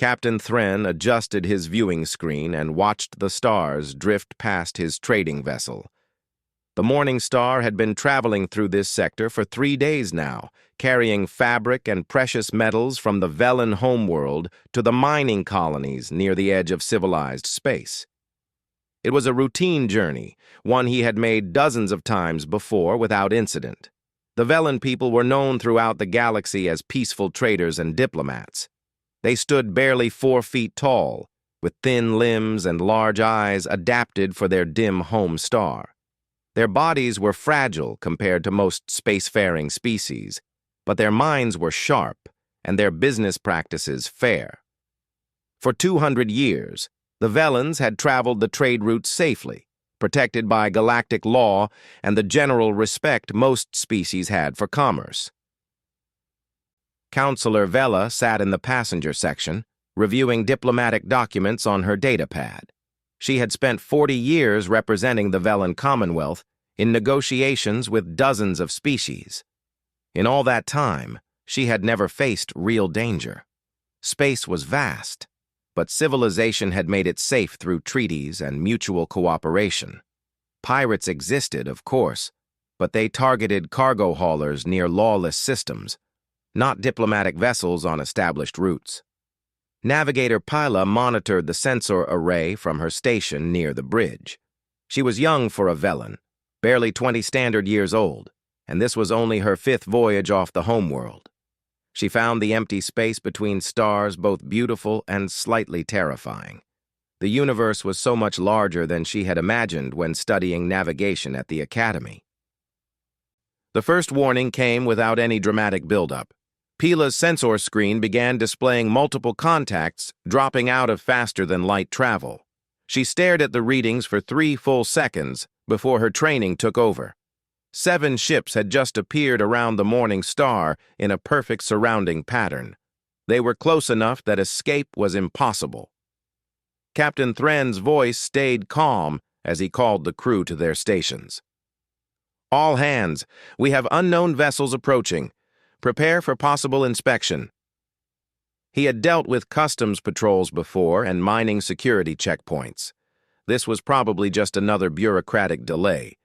Captain Thren adjusted his viewing screen and watched the stars drift past his trading vessel. The Morning Star had been traveling through this sector for 3 days now, carrying fabric and precious metals from the Velen homeworld to the mining colonies near the edge of civilized space. It was a routine journey, one he had made dozens of times before without incident. The Velen people were known throughout the galaxy as peaceful traders and diplomats. They stood barely 4 feet tall, with thin limbs and large eyes adapted for their dim home star. Their bodies were fragile compared to most spacefaring species, but their minds were sharp and their business practices fair. For 200 years, the Velens had traveled the trade routes safely, protected by galactic law and the general respect most species had for commerce. Counselor Vela sat in the passenger section, reviewing diplomatic documents on her datapad. She had spent 40 years representing the Velen Commonwealth in negotiations with dozens of species. In all that time, she had never faced real danger. Space was vast, but civilization had made it safe through treaties and mutual cooperation. Pirates existed, of course, but they targeted cargo haulers near lawless systems, not diplomatic vessels on established routes. Navigator Pila monitored the sensor array from her station near the bridge. She was young for a Velen, barely 20 standard years old, and this was only her 5th voyage off the homeworld. She found the empty space between stars both beautiful and slightly terrifying. The universe was so much larger than she had imagined when studying navigation at the Academy. The first warning came without any dramatic buildup. Pila's sensor screen began displaying multiple contacts, dropping out of faster-than-light travel. She stared at the readings for 3 full seconds before her training took over. 7 ships had just appeared around the Morning Star in a perfect surrounding pattern. They were close enough that escape was impossible. Captain Thren's voice stayed calm as he called the crew to their stations. "All hands, we have unknown vessels approaching. Prepare for possible inspection." He had dealt with customs patrols before and mining security checkpoints. This was probably just another bureaucratic delay.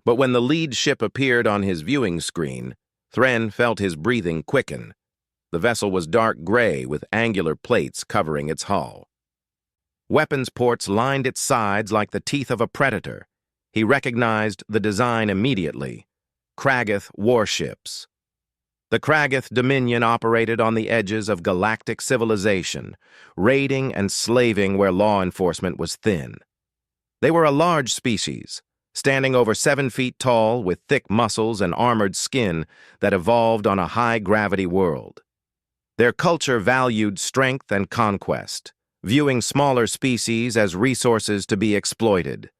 But when the lead ship appeared on his viewing screen, Thren felt his breathing quicken. The vessel was dark gray with angular plates covering its hull. Weapons ports lined its sides like the teeth of a predator. He recognized the design immediately: Kragath warships. The Kragath Dominion operated on the edges of galactic civilization, raiding and slaving where law enforcement was thin. They were a large species, standing over 7 feet tall with thick muscles and armored skin that evolved on a high-gravity world. Their culture valued strength and conquest, viewing smaller species as resources to be exploited.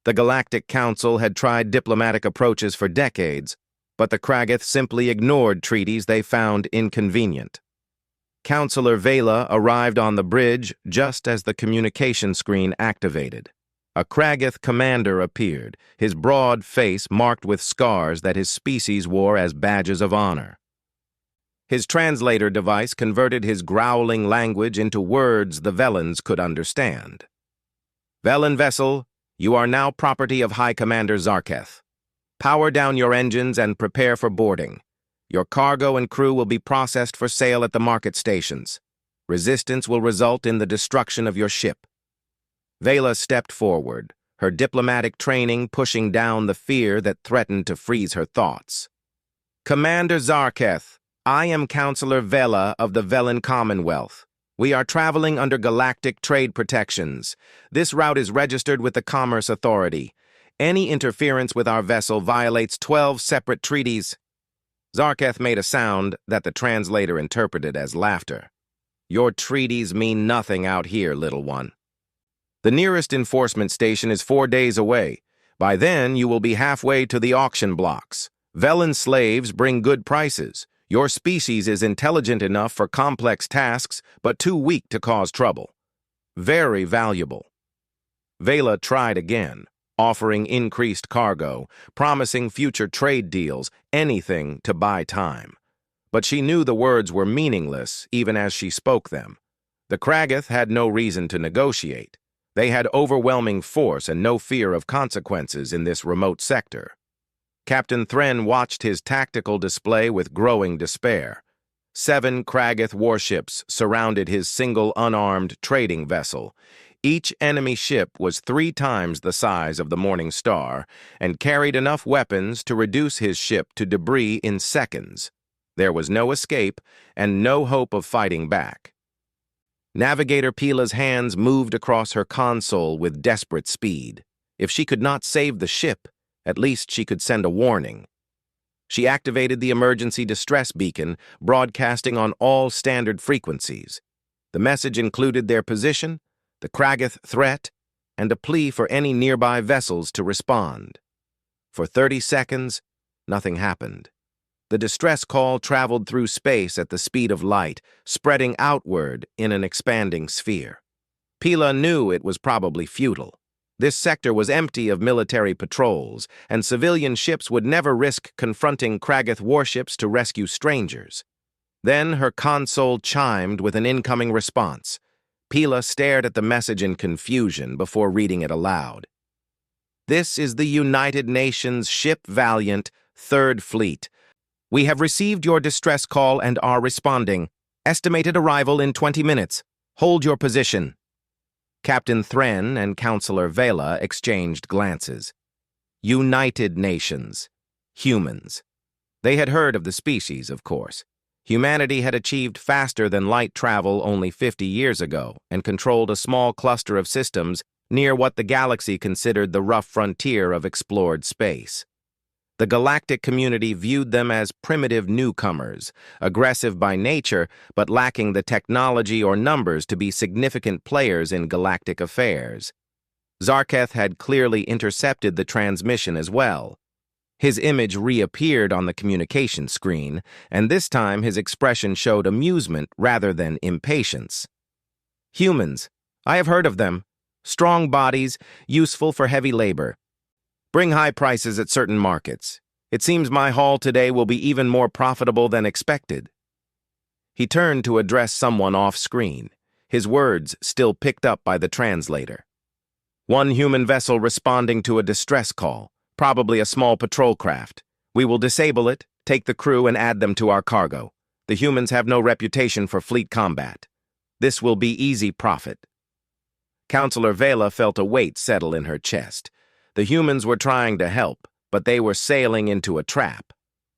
The Galactic Council had tried diplomatic approaches for decades, but the Kragath simply ignored treaties they found inconvenient. Counselor Vela arrived on the bridge just as the communication screen activated. A Kragath commander appeared, his broad face marked with scars that his species wore as badges of honor. His translator device converted his growling language into words the Velens could understand. "Velen vessel, you are now property of High Commander Zarketh. Power down your engines and prepare for boarding. Your cargo and crew will be processed for sale at the market stations. Resistance will result in the destruction of your ship." Vela stepped forward, her diplomatic training pushing down the fear that threatened to freeze her thoughts. "Commander Zarketh, I am Counselor Vela of the Velen Commonwealth. We are traveling under galactic trade protections. This route is registered with the Commerce Authority. Any interference with our vessel violates 12 separate treaties." Zarketh made a sound that the translator interpreted as laughter. "Your treaties mean nothing out here, little one. The nearest enforcement station is 4 days away. By then, you will be halfway to the auction blocks. Velen slaves bring good prices. Your species is intelligent enough for complex tasks, but too weak to cause trouble. Very valuable." Vela tried again, offering increased cargo, promising future trade deals, anything to buy time. But she knew the words were meaningless even as she spoke them. The Kragath had no reason to negotiate. They had overwhelming force and no fear of consequences in this remote sector. Captain Thren watched his tactical display with growing despair. 7 Kragath warships surrounded his single unarmed trading vessel. Each enemy ship was 3 times the size of the Morning Star and carried enough weapons to reduce his ship to debris in seconds. There was no escape and no hope of fighting back. Navigator Pila's hands moved across her console with desperate speed. If she could not save the ship, at least she could send a warning. She activated the emergency distress beacon, broadcasting on all standard frequencies. The message included their position, the Kragath threat, and a plea for any nearby vessels to respond. For 30 seconds, nothing happened. The distress call traveled through space at the speed of light, spreading outward in an expanding sphere. Pila knew it was probably futile. This sector was empty of military patrols, and civilian ships would never risk confronting Kragath warships to rescue strangers. Then her console chimed with an incoming response. Pila stared at the message in confusion before reading it aloud. "This is the United Nations Ship Valiant, 3rd Fleet. We have received your distress call and are responding. Estimated arrival in 20 minutes. Hold your position." Captain Thren and Counselor Vela exchanged glances. United Nations. Humans. They had heard of the species, of course. Humanity had achieved faster-than-light travel only 50 years ago and controlled a small cluster of systems near what the galaxy considered the rough frontier of explored space. The galactic community viewed them as primitive newcomers, aggressive by nature, but lacking the technology or numbers to be significant players in galactic affairs. Zarketh had clearly intercepted the transmission as well. His image reappeared on the communication screen, and this time his expression showed amusement rather than impatience. "Humans. I have heard of them. Strong bodies, useful for heavy labor. Bring high prices at certain markets. It seems my haul today will be even more profitable than expected." He turned to address someone off-screen, his words still picked up by the translator. "One human vessel responding to a distress call, probably a small patrol craft. We will disable it, take the crew, and add them to our cargo. The humans have no reputation for fleet combat. This will be easy profit." Counselor Vela felt a weight settle in her chest. The humans were trying to help, but they were sailing into a trap.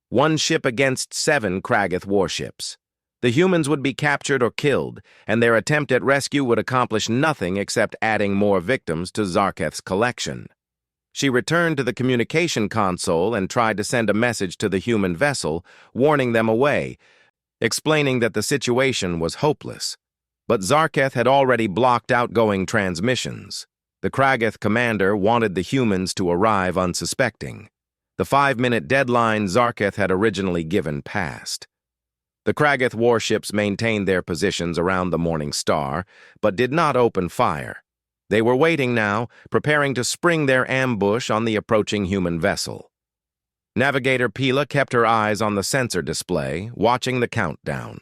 1 ship against 7 Kragath warships. The humans would be captured or killed, and their attempt at rescue would accomplish nothing except adding more victims to Zarketh's collection. She returned to the communication console and tried to send a message to the human vessel, warning them away, explaining that the situation was hopeless. But Zarketh had already blocked outgoing transmissions. The Kragath commander wanted the humans to arrive unsuspecting. The 5-minute deadline Zarketh had originally given passed. The Kragath warships maintained their positions around the Morning Star, but did not open fire. They were waiting now, preparing to spring their ambush on the approaching human vessel. Navigator Pila kept her eyes on the sensor display, watching the countdown.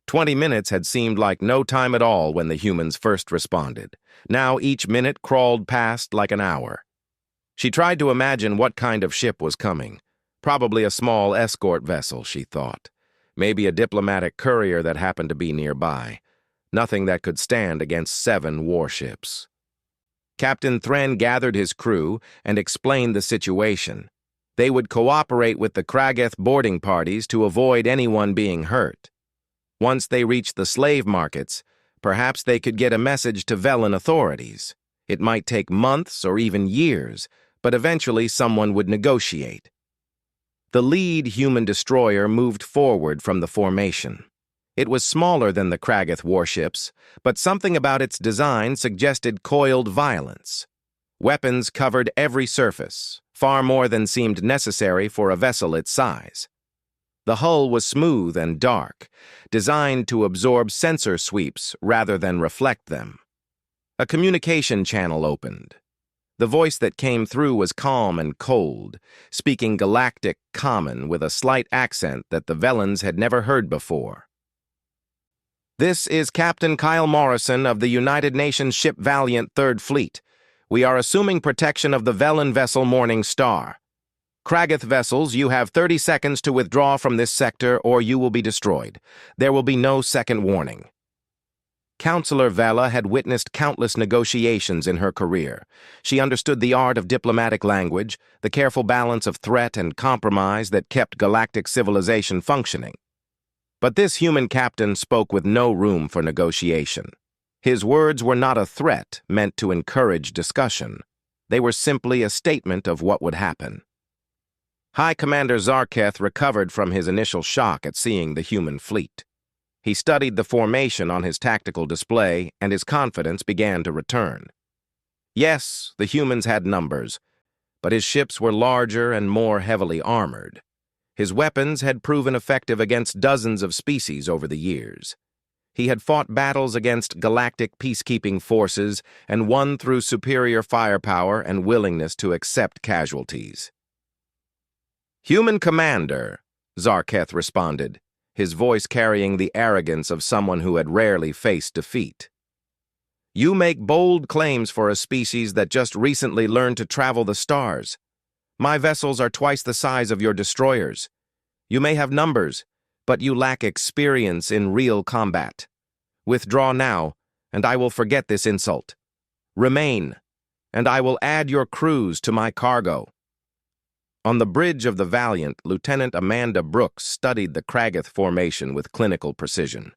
20 minutes had seemed like no time at all when the humans first responded. Now each minute crawled past like an hour. She tried to imagine what kind of ship was coming. Probably a small escort vessel, she thought. Maybe a diplomatic courier that happened to be nearby. Nothing that could stand against 7 warships. Captain Thren gathered his crew and explained the situation. They would cooperate with the Kragath boarding parties to avoid anyone being hurt. Once they reached the slave markets, perhaps they could get a message to Velan authorities. It might take months or even years, but eventually someone would negotiate. The lead human destroyer moved forward from the formation. It was smaller than the Kragath warships, but something about its design suggested coiled violence. Weapons covered every surface, far more than seemed necessary for a vessel its size. The hull was smooth and dark, designed to absorb sensor sweeps rather than reflect them. A communication channel opened. The voice that came through was calm and cold, speaking Galactic Common with a slight accent that the Velans had never heard before. This is Captain Kyle Morrison of the United Nations ship Valiant Third Fleet. We are assuming protection of the Velen vessel Morning Star. Kragath vessels, you have 30 seconds to withdraw from this sector or you will be destroyed. There will be no second warning. Counselor Vela had witnessed countless negotiations in her career. She understood the art of diplomatic language, the careful balance of threat and compromise that kept galactic civilization functioning. But this human captain spoke with no room for negotiation. His words were not a threat meant to encourage discussion. They were simply a statement of what would happen. High Commander Zarketh recovered from his initial shock at seeing the human fleet. He studied the formation on his tactical display, and his confidence began to return. Yes, the humans had numbers, but his ships were larger and more heavily armored. His weapons had proven effective against dozens of species over the years. He had fought battles against galactic peacekeeping forces and won through superior firepower and willingness to accept casualties. "Human Commander," Zarketh responded, his voice carrying the arrogance of someone who had rarely faced defeat. "You make bold claims for a species that just recently learned to travel the stars. My vessels are twice the size of your destroyers. You may have numbers, but you lack experience in real combat. Withdraw now, and I will forget this insult. Remain, and I will add your crews to my cargo." On the bridge of the Valiant, Lieutenant Amanda Brooks studied the Kragath formation with clinical precision.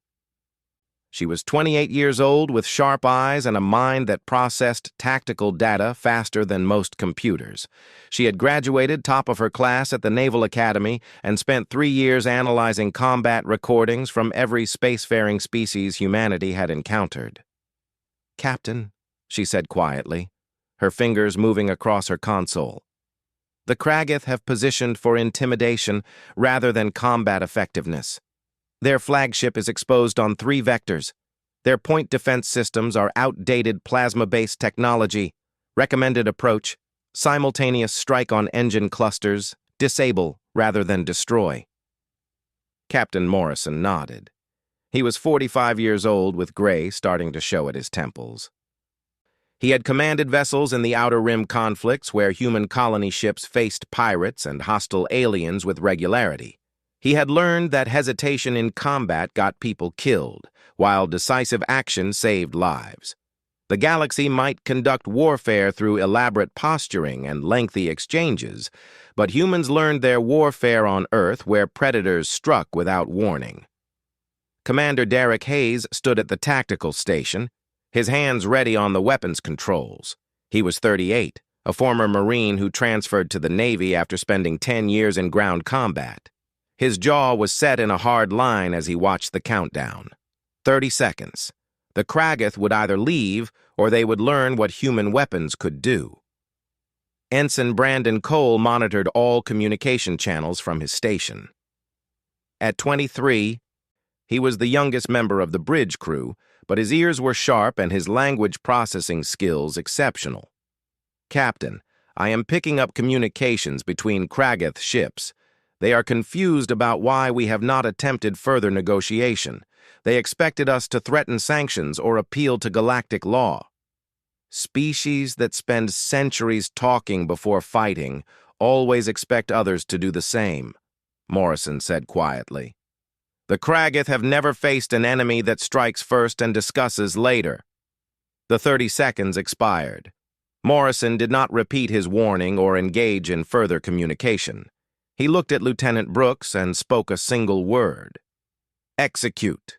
She was 28 years old with sharp eyes and a mind that processed tactical data faster than most computers. She had graduated top of her class at the Naval Academy and spent 3 years analyzing combat recordings from every spacefaring species humanity had encountered. "Captain," she said quietly, her fingers moving across her console. "The Kragath have positioned for intimidation rather than combat effectiveness. Their flagship is exposed on 3 vectors. Their point defense systems are outdated plasma-based technology. Recommended approach: simultaneous strike on engine clusters, disable rather than destroy." Captain Morrison nodded. He was 45 years old with gray starting to show at his temples. He had commanded vessels in the Outer Rim conflicts where human colony ships faced pirates and hostile aliens with regularity. He had learned that hesitation in combat got people killed, while decisive action saved lives. The galaxy might conduct warfare through elaborate posturing and lengthy exchanges, but humans learned their warfare on Earth where predators struck without warning. Commander Derek Hayes stood at the tactical station, his hands ready on the weapons controls. He was 38, a former Marine who transferred to the Navy after spending 10 years in ground combat. His jaw was set in a hard line as he watched the countdown. 30 seconds. The Kragath would either leave or they would learn what human weapons could do. Ensign Brandon Cole monitored all communication channels from his station. At 23, he was the youngest member of the bridge crew, but his ears were sharp and his language processing skills exceptional. "Captain, I am picking up communications between Kragath ships. They are confused about why we have not attempted further negotiation. They expected us to threaten sanctions or appeal to galactic law. Species that spend centuries talking before fighting always expect others to do the same," Morrison said quietly. "The Kragath have never faced an enemy that strikes first and discusses later." The 30 seconds expired. Morrison did not repeat his warning or engage in further communication. He looked at Lieutenant Brooks and spoke a single word: "Execute."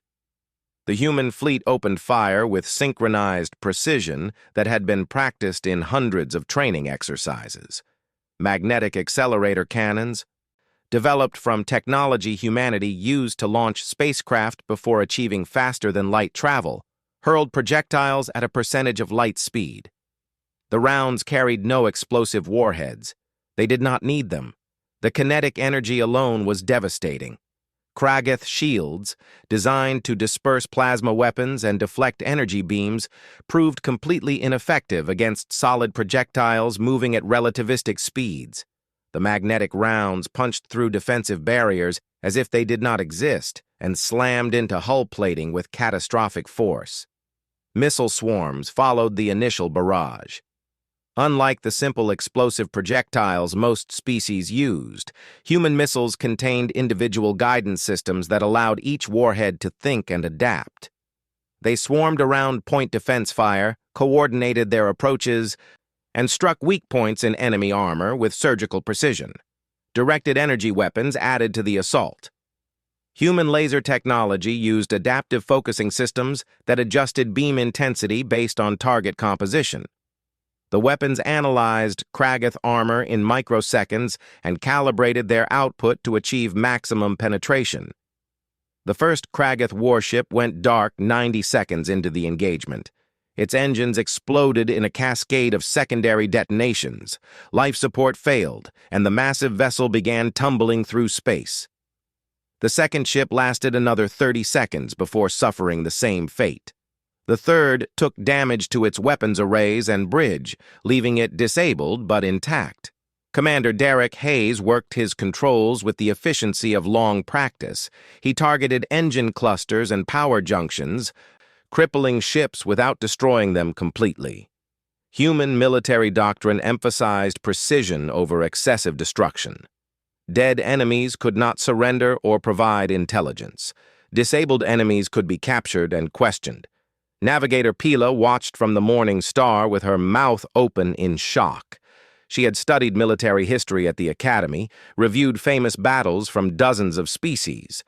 The human fleet opened fire with synchronized precision that had been practiced in hundreds of training exercises. Magnetic accelerator cannons, developed from technology humanity used to launch spacecraft before achieving faster-than-light travel, hurled projectiles at a percentage of light speed. The rounds carried no explosive warheads. They did not need them. The kinetic energy alone was devastating. Kragath shields, designed to disperse plasma weapons and deflect energy beams, proved completely ineffective against solid projectiles moving at relativistic speeds. The magnetic rounds punched through defensive barriers as if they did not exist, and slammed into hull plating with catastrophic force. Missile swarms followed the initial barrage. Unlike the simple explosive projectiles most species used, human missiles contained individual guidance systems that allowed each warhead to think and adapt. They swarmed around point defense fire, coordinated their approaches, and struck weak points in enemy armor with surgical precision. Directed energy weapons added to the assault. Human laser technology used adaptive focusing systems that adjusted beam intensity based on target composition. The weapons analyzed Kragath armor in microseconds and calibrated their output to achieve maximum penetration. The first Kragath warship went dark 90 seconds into the engagement. Its engines exploded in a cascade of secondary detonations. Life support failed, and the massive vessel began tumbling through space. The second ship lasted another 30 seconds before suffering the same fate. The third took damage to its weapons arrays and bridge, leaving it disabled but intact. Commander Derek Hayes worked his controls with the efficiency of long practice. He targeted engine clusters and power junctions, crippling ships without destroying them completely. Human military doctrine emphasized precision over excessive destruction. Dead enemies could not surrender or provide intelligence. Disabled enemies could be captured and questioned. Navigator Pila watched from the morning star with her mouth open in shock. She had studied military history at the Academy, reviewed famous battles from dozens of species.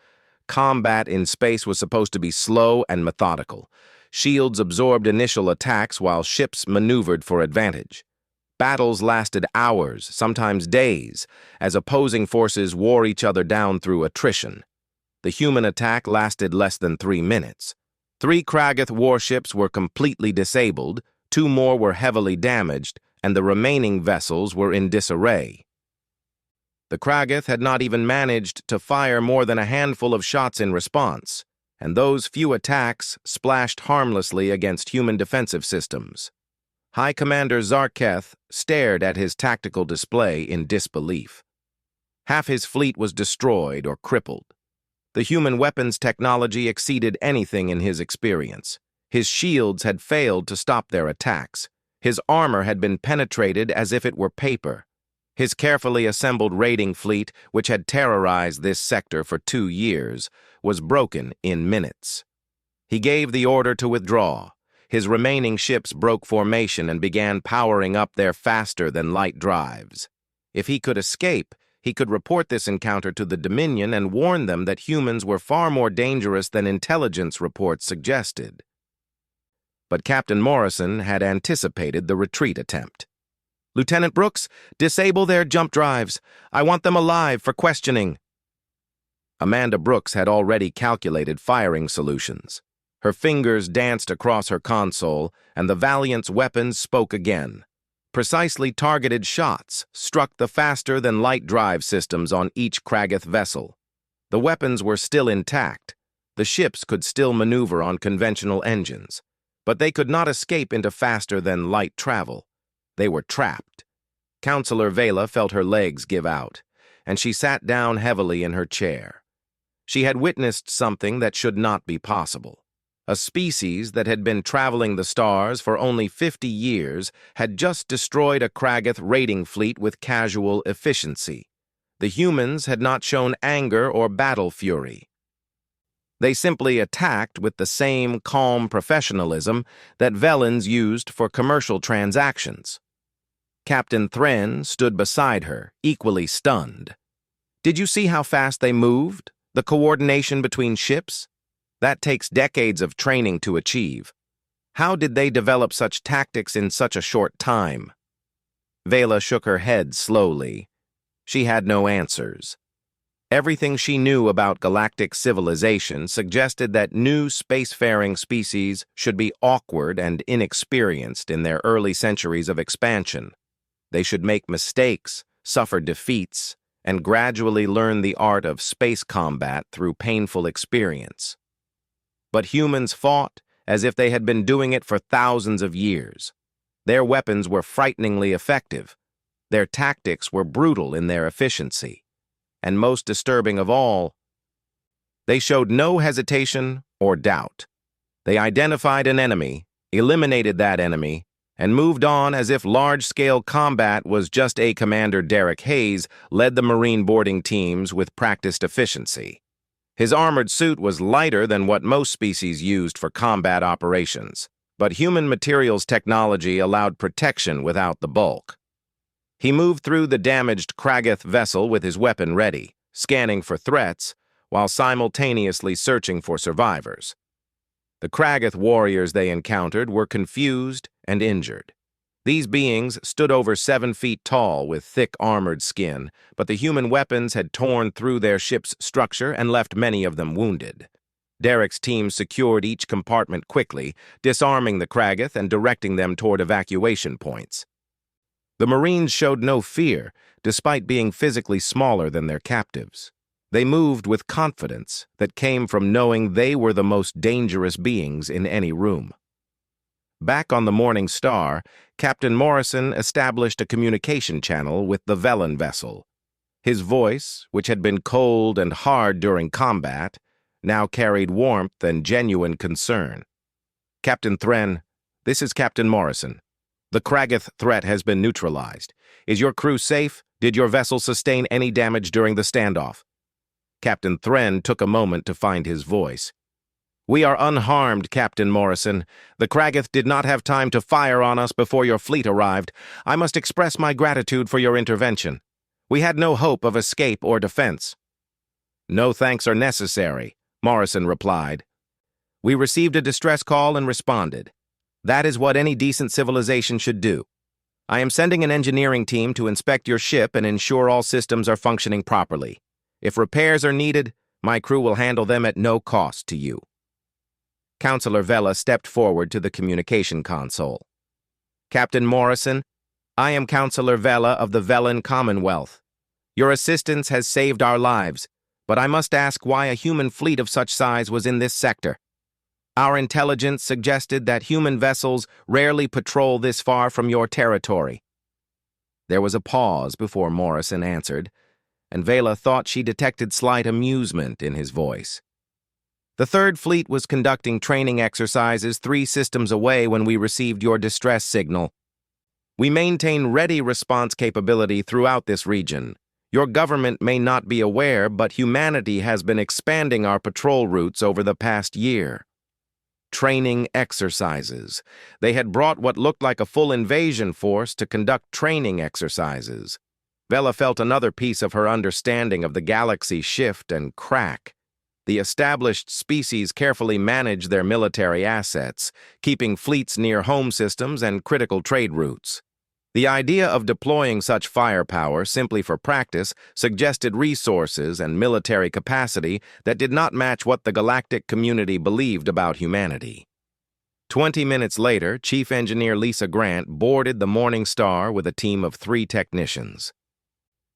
Combat in space was supposed to be slow and methodical. Shields absorbed initial attacks while ships maneuvered for advantage. Battles lasted hours, sometimes days, as opposing forces wore each other down through attrition. The human attack lasted less than 3 minutes. 3 Kragath warships were completely disabled, 2 more were heavily damaged, and the remaining vessels were in disarray. The Kragath had not even managed to fire more than a handful of shots in response, and those few attacks splashed harmlessly against human defensive systems. High Commander Zarketh stared at his tactical display in disbelief. Half his fleet was destroyed or crippled. The human weapons technology exceeded anything in his experience. His shields had failed to stop their attacks. His armor had been penetrated as if it were paper. His carefully assembled raiding fleet, which had terrorized this sector for 2 years, was broken in minutes. He gave the order to withdraw. His remaining ships broke formation and began powering up their faster-than-light drives. If he could escape, he could report this encounter to the Dominion and warn them that humans were far more dangerous than intelligence reports suggested. But Captain Morrison had anticipated the retreat attempt. "Lieutenant Brooks, disable their jump drives. I want them alive for questioning." Amanda Brooks had already calculated firing solutions. Her fingers danced across her console, and the Valiant's weapons spoke again. Precisely targeted shots struck the faster-than-light drive systems on each Kragath vessel. The weapons were still intact. The ships could still maneuver on conventional engines, but they could not escape into faster-than-light travel. They were trapped. Counselor Vela felt her legs give out, and she sat down heavily in her chair. She had witnessed something that should not be possible. A species that had been traveling the stars for only 50 years had just destroyed a Kragath raiding fleet with casual efficiency. The humans had not shown anger or battle fury. They simply attacked with the same calm professionalism that Velans used for commercial transactions. Captain Thren stood beside her, equally stunned. "Did you see how fast they moved? The coordination between ships? That takes decades of training to achieve. How did they develop such tactics in such a short time?" Vela shook her head slowly. She had no answers. Everything she knew about galactic civilization suggested that new spacefaring species should be awkward and inexperienced in their early centuries of expansion. They should make mistakes, suffer defeats, and gradually learn the art of space combat through painful experience. But humans fought as if they had been doing it for thousands of years. Their weapons were frighteningly effective. Their tactics were brutal in their efficiency. And most disturbing of all, They showed no hesitation or doubt. They identified an enemy, eliminated that enemy, and moved on as if large-scale combat was just a Commander Derek Hayes led the Marine boarding teams with practiced efficiency. His armored suit was lighter than what most species used for combat operations, but human materials technology allowed protection without the bulk. He moved through the damaged Kragath vessel with his weapon ready, scanning for threats, while simultaneously searching for survivors. The Kragath warriors they encountered were confused and injured. These beings stood over 7 feet tall with thick armored skin, but the human weapons had torn through their ship's structure and left many of them wounded. Derek's team secured each compartment quickly, disarming the Kragath and directing them toward evacuation points. The Marines showed no fear, despite being physically smaller than their captives. They moved with confidence that came from knowing they were the most dangerous beings in any room. Back on the Morning Star, Captain Morrison established a communication channel with the Velen vessel. His voice, which had been cold and hard during combat, now carried warmth and genuine concern. "Captain Thren, this is Captain Morrison. The Kragath threat has been neutralized. Is your crew safe? Did your vessel sustain any damage during the standoff?" Captain Thren took a moment to find his voice. "We are unharmed, Captain Morrison. The Kragath did not have time to fire on us before your fleet arrived. I must express my gratitude for your intervention. We had no hope of escape or defense." "No thanks are necessary," Morrison replied. "We received a distress call and responded. That is what any decent civilization should do. I am sending an engineering team to inspect your ship and ensure all systems are functioning properly. If repairs are needed, my crew will handle them at no cost to you." Counselor Vela stepped forward to the communication console. "Captain Morrison, I am Counselor Vela of the Velen Commonwealth. Your assistance has saved our lives, but I must ask why a human fleet of such size was in this sector. Our intelligence suggested that human vessels rarely patrol this far from your territory." There was a pause before Morrison answered, and Vela thought she detected slight amusement in his voice. "The Third Fleet was conducting training exercises 3 systems away when we received your distress signal. We maintain ready response capability throughout this region. Your government may not be aware, but humanity has been expanding our patrol routes over the past year." Training exercises. They had brought what looked like a full invasion force to conduct training exercises. Vela felt another piece of her understanding of the galaxy shift and crack. The established species carefully manage their military assets, keeping fleets near home systems and critical trade routes. The idea of deploying such firepower simply for practice suggested resources and military capacity that did not match what the galactic community believed about humanity. 20 minutes later, Chief Engineer Lisa Grant boarded the Morning Star with a team of 3 technicians.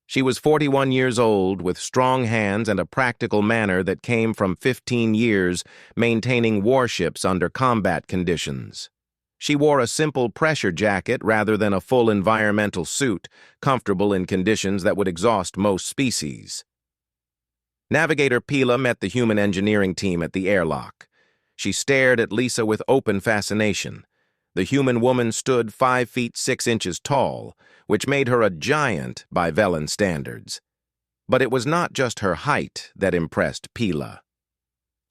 She was 41 years old, with strong hands and a practical manner that came from 15 years maintaining warships under combat conditions. She wore a simple pressure jacket rather than a full environmental suit, comfortable in conditions that would exhaust most species. Navigator Pila met the human engineering team at the airlock. She stared at Lisa with open fascination. The human woman stood 5 feet 6 inches tall, which made her a giant by Velen standards. But it was not just her height that impressed Pila.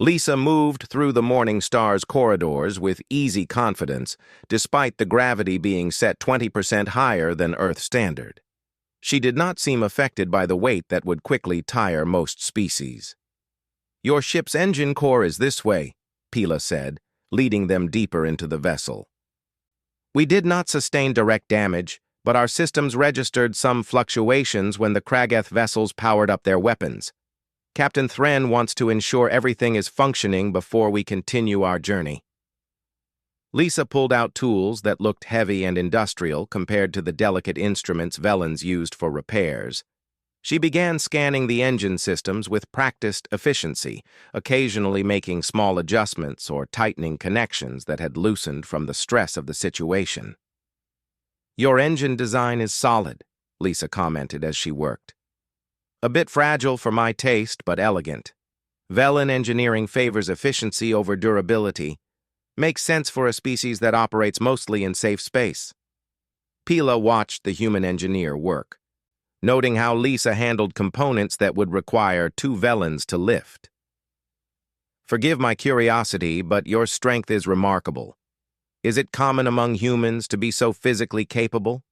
Lisa moved through the Morning Star's corridors with easy confidence, despite the gravity being set 20% higher than Earth standard. She did not seem affected by the weight that would quickly tire most species. "Your ship's engine core is this way," Pila said, leading them deeper into the vessel. "We did not sustain direct damage, but our systems registered some fluctuations when the Kragath vessels powered up their weapons. Captain Thren wants to ensure everything is functioning before we continue our journey." Lisa pulled out tools that looked heavy and industrial compared to the delicate instruments Velens used for repairs. She began scanning the engine systems with practiced efficiency, occasionally making small adjustments or tightening connections that had loosened from the stress of the situation. "Your engine design is solid," Lisa commented as she worked. "A bit fragile for my taste, but elegant. Velen engineering favors efficiency over durability. Makes sense for a species that operates mostly in safe space. Pila watched the human engineer work, noting how Lisa handled components that would require two Velens to lift. Forgive my curiosity, but your strength is remarkable. Is it common among humans to be so physically capable?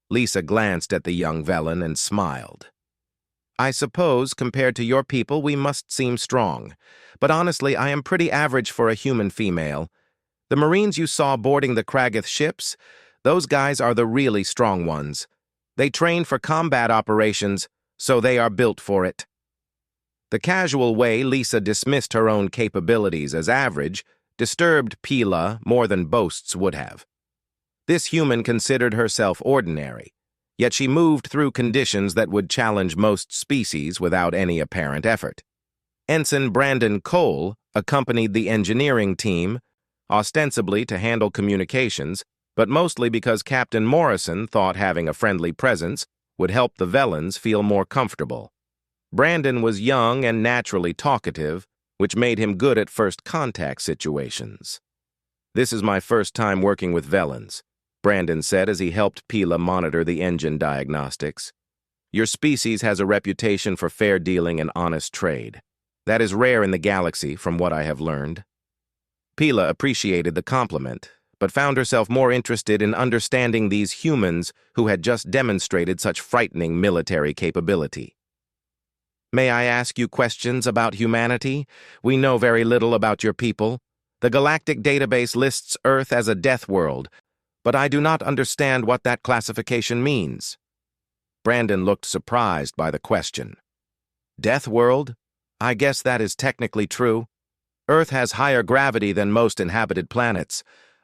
Lisa glanced at the young Velen and smiled. I suppose, compared to your people, we must seem strong. But honestly, I am pretty average for a human female. The Marines you saw boarding the Kragath ships, those guys are the really strong ones. They train for combat operations, so they are built for it. The casual way Lisa dismissed her own capabilities as average disturbed Pila more than boasts would have. This human considered herself ordinary, yet she moved through conditions that would challenge most species without any apparent effort. Ensign Brandon Cole accompanied the engineering team, ostensibly to handle communications, but mostly because Captain Morrison thought having a friendly presence would help the Velens feel more comfortable. Brandon was young and naturally talkative, which made him good at first contact situations. This is my first time working with Velens, Brandon said as he helped Pila monitor the engine diagnostics. Your species has a reputation for fair dealing and honest trade. That is rare in the galaxy, from what I have learned. Pila appreciated the compliment, but found herself more interested in understanding these humans who had just demonstrated such frightening military capability. May I ask you questions about humanity? We know very little about your people. The Galactic database lists Earth as a death world, but I do not understand what that classification means. Brandon looked surprised by the question. Death world? I guess that is technically true. Earth has higher gravity than most inhabited planets.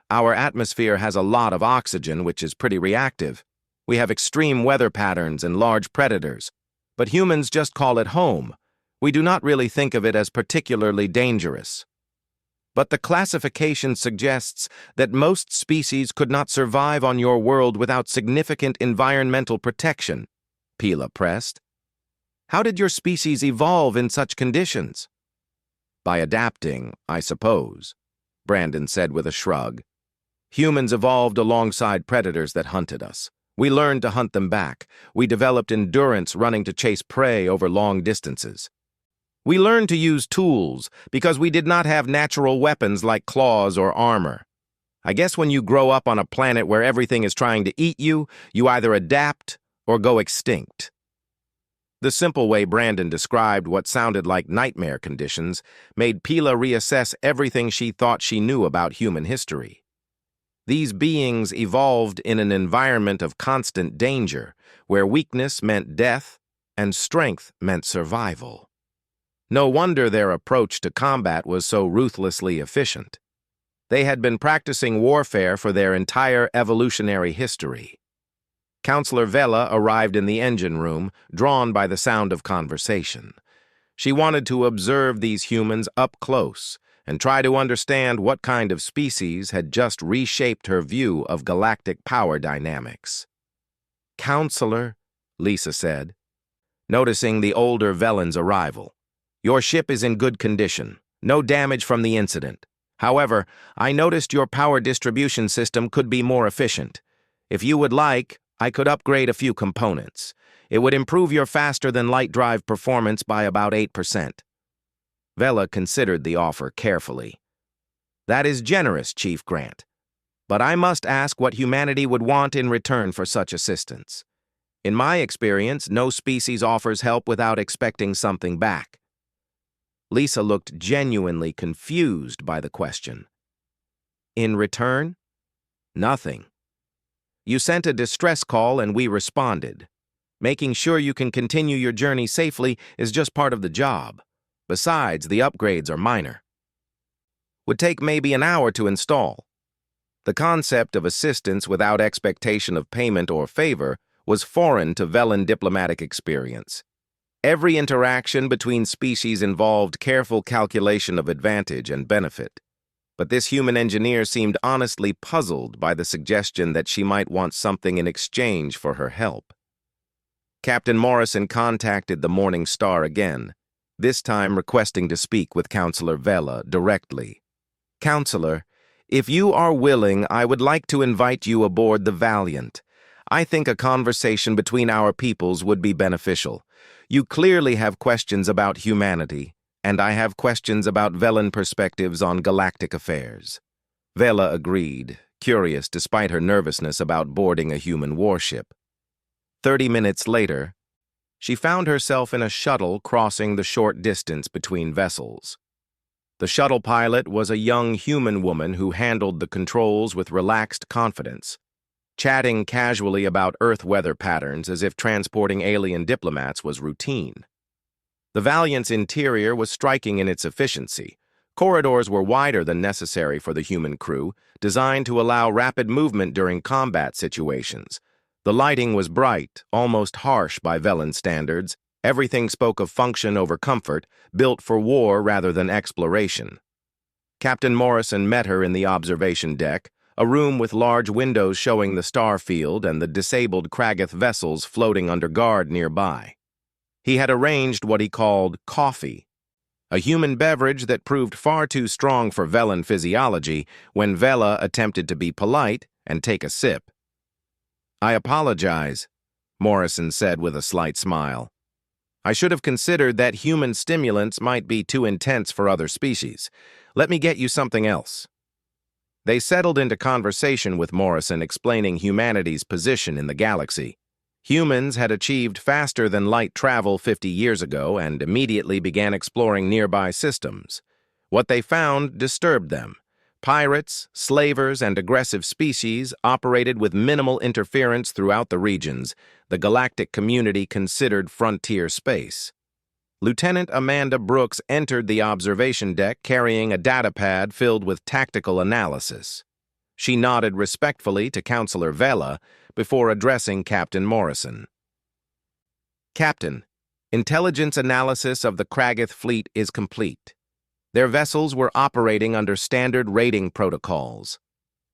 Our atmosphere has a lot of oxygen, which is pretty reactive. We have extreme weather patterns and large predators. But humans just call it home. We do not really think of it as particularly dangerous. But the classification suggests that most species could not survive on your world without significant environmental protection, Pila pressed. How did your species evolve in such conditions? By adapting, I suppose, Brandon said with a shrug. Humans evolved alongside predators that hunted us. We learned to hunt them back. We developed endurance running to chase prey over long distances. We learned to use tools because we did not have natural weapons like claws or armor. I guess when you grow up on a planet where everything is trying to eat you, you either adapt or go extinct. The simple way Brandon described what sounded like nightmare conditions made Pila reassess everything she thought she knew about human history. These beings evolved in an environment of constant danger, where weakness meant death and strength meant survival. No wonder their approach to combat was so ruthlessly efficient. They had been practicing warfare for their entire evolutionary history. Counselor Vela arrived in the engine room, drawn by the sound of conversation. She wanted to observe these humans up close and try to understand what kind of species had just reshaped her view of galactic power dynamics. Counselor, Lisa said, noticing the older Velen's arrival. Your ship is in good condition. No damage from the incident. However, I noticed your power distribution system could be more efficient. If you would like, I could upgrade a few components. It would improve your faster-than-light drive performance by about 8%. Vela considered the offer carefully. That is generous, Chief Grant. But I must ask what humanity would want in return for such assistance. In my experience, no species offers help without expecting something back. Lisa looked genuinely confused by the question. In return? Nothing. You sent a distress call and we responded. Making sure you can continue your journey safely is just part of the job. Besides, the upgrades are minor. Would take maybe an hour to install. The concept of assistance without expectation of payment or favor was foreign to Velen diplomatic experience. Every interaction between species involved careful calculation of advantage and benefit. But this human engineer seemed honestly puzzled by the suggestion that she might want something in exchange for her help. Captain Morrison contacted the Morning Star again, this time requesting to speak with Counselor Vela directly. "Counselor, if you are willing, I would like to invite you aboard the Valiant. I think a conversation between our peoples would be beneficial. You clearly have questions about humanity, and I have questions about Velan perspectives on galactic affairs." Vela agreed, curious despite her nervousness about boarding a human warship. 30 minutes later, she found herself in a shuttle crossing the short distance between vessels. The shuttle pilot was a young human woman who handled the controls with relaxed confidence, chatting casually about Earth weather patterns as if transporting alien diplomats was routine. The Valiant's interior was striking in its efficiency. Corridors were wider than necessary for the human crew, designed to allow rapid movement during combat situations. The lighting was bright, almost harsh by Velan standards. Everything spoke of function over comfort, built for war rather than exploration. Captain Morrison met her in the observation deck, a room with large windows showing the star field and the disabled Kragath vessels floating under guard nearby. He had arranged what he called coffee, a human beverage that proved far too strong for Velan physiology when Vela attempted to be polite and take a sip. "I apologize," Morrison said with a slight smile. "I should have considered that human stimulants might be too intense for other species. Let me get you something else." They settled into conversation with Morrison explaining humanity's position in the galaxy. Humans had achieved faster-than-light travel 50 years ago and immediately began exploring nearby systems. What they found disturbed them. Pirates, slavers, and aggressive species operated with minimal interference throughout the regions the galactic community considered frontier space. Lieutenant Amanda Brooks entered the observation deck carrying a datapad filled with tactical analysis. She nodded respectfully to Counselor Vela before addressing Captain Morrison. "Captain, intelligence analysis of the Kragath fleet is complete. Their vessels were operating under standard rating protocols.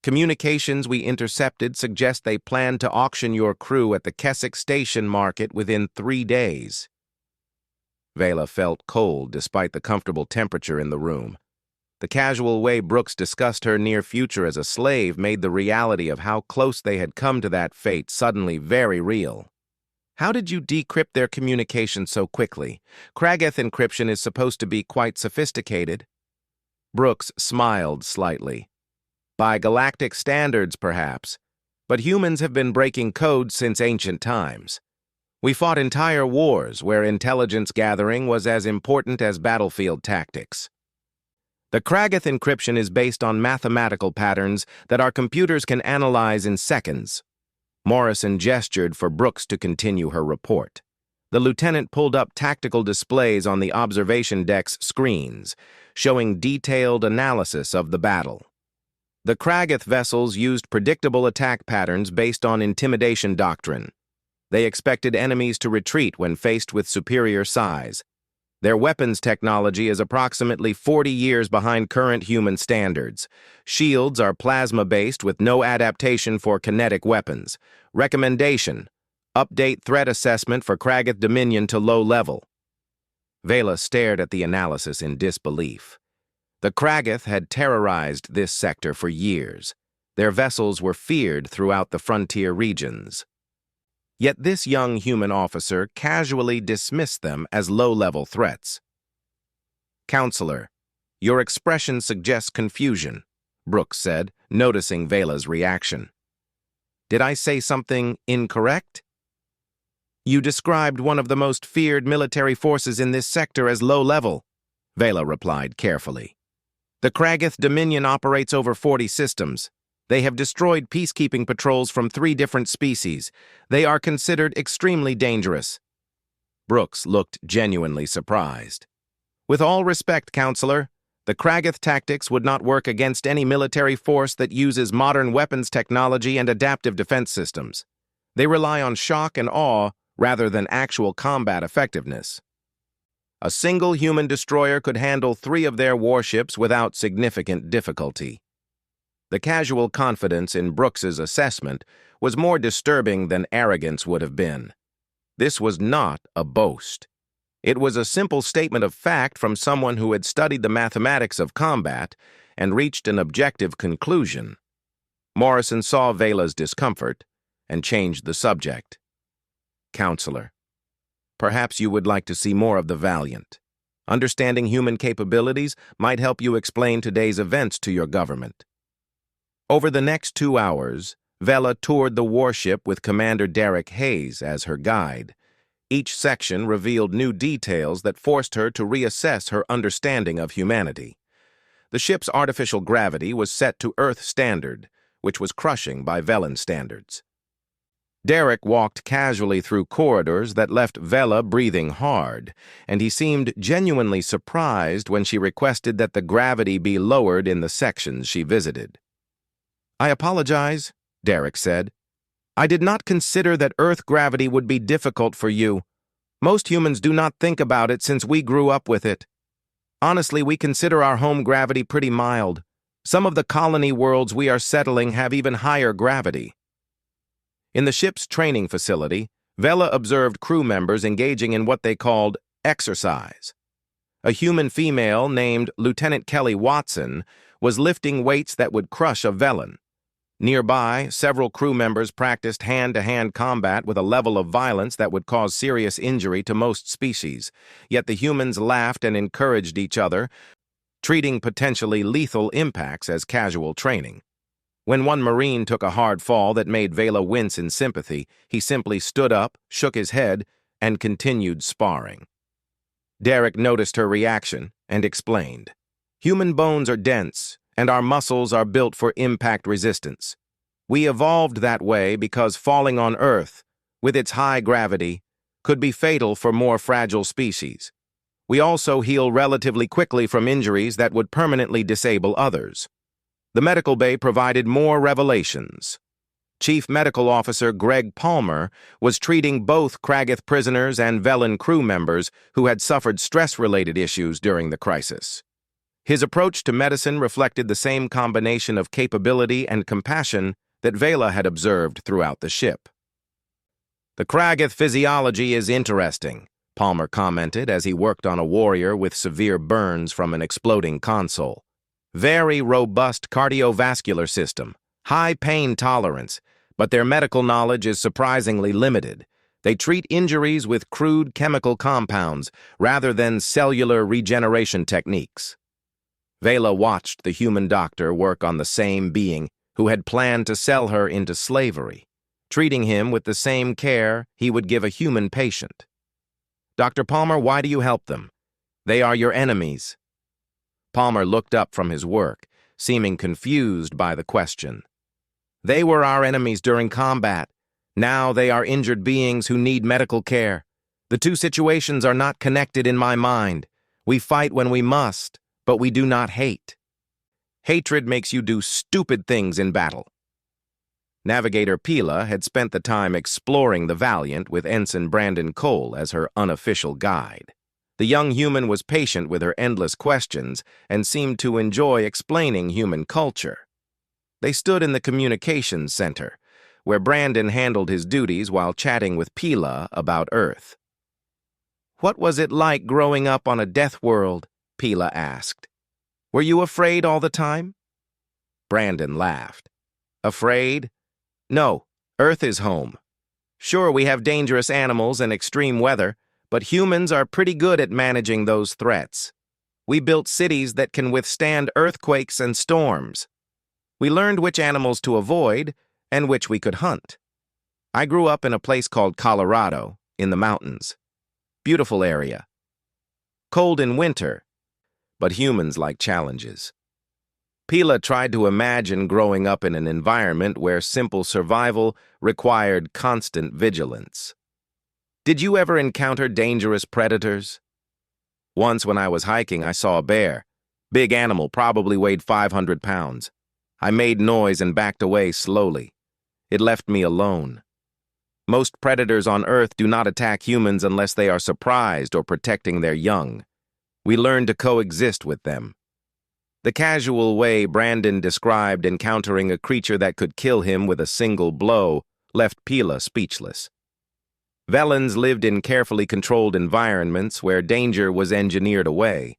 Communications we intercepted suggest they plan to auction your crew at the Keswick Station market within 3 days. Vela felt cold despite the comfortable temperature in the room. The casual way Brooks discussed her near future as a slave made the reality of how close they had come to that fate suddenly very real. "How did you decrypt their communication so quickly? Kragath encryption is supposed to be quite sophisticated." Brooks smiled slightly. "By galactic standards, perhaps, but humans have been breaking codes since ancient times. We fought entire wars where intelligence gathering was as important as battlefield tactics. The Kragath encryption is based on mathematical patterns that our computers can analyze in seconds." Morrison gestured for Brooks to continue her report. The lieutenant pulled up tactical displays on the observation deck's screens, showing detailed analysis of the battle. The Kragath vessels used predictable attack patterns based on intimidation doctrine. They expected enemies to retreat when faced with superior size. Their weapons technology is approximately 40 years behind current human standards. Shields are plasma-based with no adaptation for kinetic weapons. Recommendation: update threat assessment for Kragath Dominion to low level. Vela stared at the analysis in disbelief. The Kragath had terrorized this sector for years. Their vessels were feared throughout the frontier regions. Yet this young human officer casually dismissed them as low-level threats. "Counselor, your expression suggests confusion," Brooks said, noticing Vela's reaction. "Did I say something incorrect?" "You described one of the most feared military forces in this sector as low-level," Vela replied carefully. "The Kragath Dominion operates over 40 systems. They have destroyed peacekeeping patrols from 3 different species. They are considered extremely dangerous." Brooks looked genuinely surprised. "With all respect, Counselor, the Kragath tactics would not work against any military force that uses modern weapons technology and adaptive defense systems. They rely on shock and awe rather than actual combat effectiveness. A single human destroyer could handle 3 of their warships without significant difficulty." The casual confidence in Brooks's assessment was more disturbing than arrogance would have been. This was not a boast. It was a simple statement of fact from someone who had studied the mathematics of combat and reached an objective conclusion. Morrison saw Vela's discomfort and changed the subject. Counselor, perhaps you would like to see more of the Valiant. Understanding human capabilities might help you explain today's events to your government. Over the next 2 hours, Vela toured the warship with Commander Derek Hayes as her guide. Each section revealed new details that forced her to reassess her understanding of humanity. The ship's artificial gravity was set to Earth standard, which was crushing by Velan standards. Derek walked casually through corridors that left Vela breathing hard, and he seemed genuinely surprised when she requested that the gravity be lowered in the sections she visited. "I apologize," Derek said. "I did not consider that Earth gravity would be difficult for you. Most humans do not think about it since we grew up with it. Honestly, we consider our home gravity pretty mild. Some of the colony worlds we are settling have even higher gravity." In the ship's training facility, Vela observed crew members engaging in what they called exercise. A human female named Lieutenant Kelly Watson was lifting weights that would crush a Velan. Nearby, several crew members practiced hand-to-hand combat with a level of violence that would cause serious injury to most species, yet the humans laughed and encouraged each other, treating potentially lethal impacts as casual training. When one Marine took a hard fall that made Vela wince in sympathy, he simply stood up, shook his head, and continued sparring. Derek noticed her reaction and explained, "Human bones are dense, and our muscles are built for impact resistance. We evolved that way because falling on Earth, with its high gravity, could be fatal for more fragile species. We also heal relatively quickly from injuries that would permanently disable others." The medical bay provided more revelations. Chief Medical Officer Greg Palmer was treating both Kragath prisoners and Velan crew members who had suffered stress-related issues during the crisis. His approach to medicine reflected the same combination of capability and compassion that Vela had observed throughout the ship. "The Kragath physiology is interesting," Palmer commented as he worked on a warrior with severe burns from an exploding console. "Very robust cardiovascular system, high pain tolerance, but their medical knowledge is surprisingly limited. They treat injuries with crude chemical compounds rather than cellular regeneration techniques." Vela watched the human doctor work on the same being who had planned to sell her into slavery, treating him with the same care he would give a human patient. "Dr. Palmer, why do you help them? They are your enemies." Palmer looked up from his work, seeming confused by the question. "They were our enemies during combat. Now they are injured beings who need medical care. The two situations are not connected in my mind. We fight when we must, but we do not hate. Hatred makes you do stupid things in battle." Navigator Pila had spent the time exploring the Valiant with Ensign Brandon Cole as her unofficial guide. The young human was patient with her endless questions and seemed to enjoy explaining human culture. They stood in the communications center, where Brandon handled his duties while chatting with Pila about Earth. "What was it like growing up on a death world?" Pila asked. "Were you afraid all the time?" Brandon laughed. "Afraid? No, Earth is home. Sure, we have dangerous animals and extreme weather, but humans are pretty good at managing those threats. We built cities that can withstand earthquakes and storms. We learned which animals to avoid and which we could hunt. I grew up in a place called Colorado, in the mountains. Beautiful area. Cold in winter, but humans like challenges." Pila tried to imagine growing up in an environment where simple survival required constant vigilance. "Did you ever encounter dangerous predators?" "Once when I was hiking, I saw a bear. Big animal, probably weighed 500 pounds. I made noise and backed away slowly. It left me alone. Most predators on Earth do not attack humans unless they are surprised or protecting their young. We learned to coexist with them." The casual way Brandon described encountering a creature that could kill him with a single blow left Pila speechless. Velans lived in carefully controlled environments where danger was engineered away.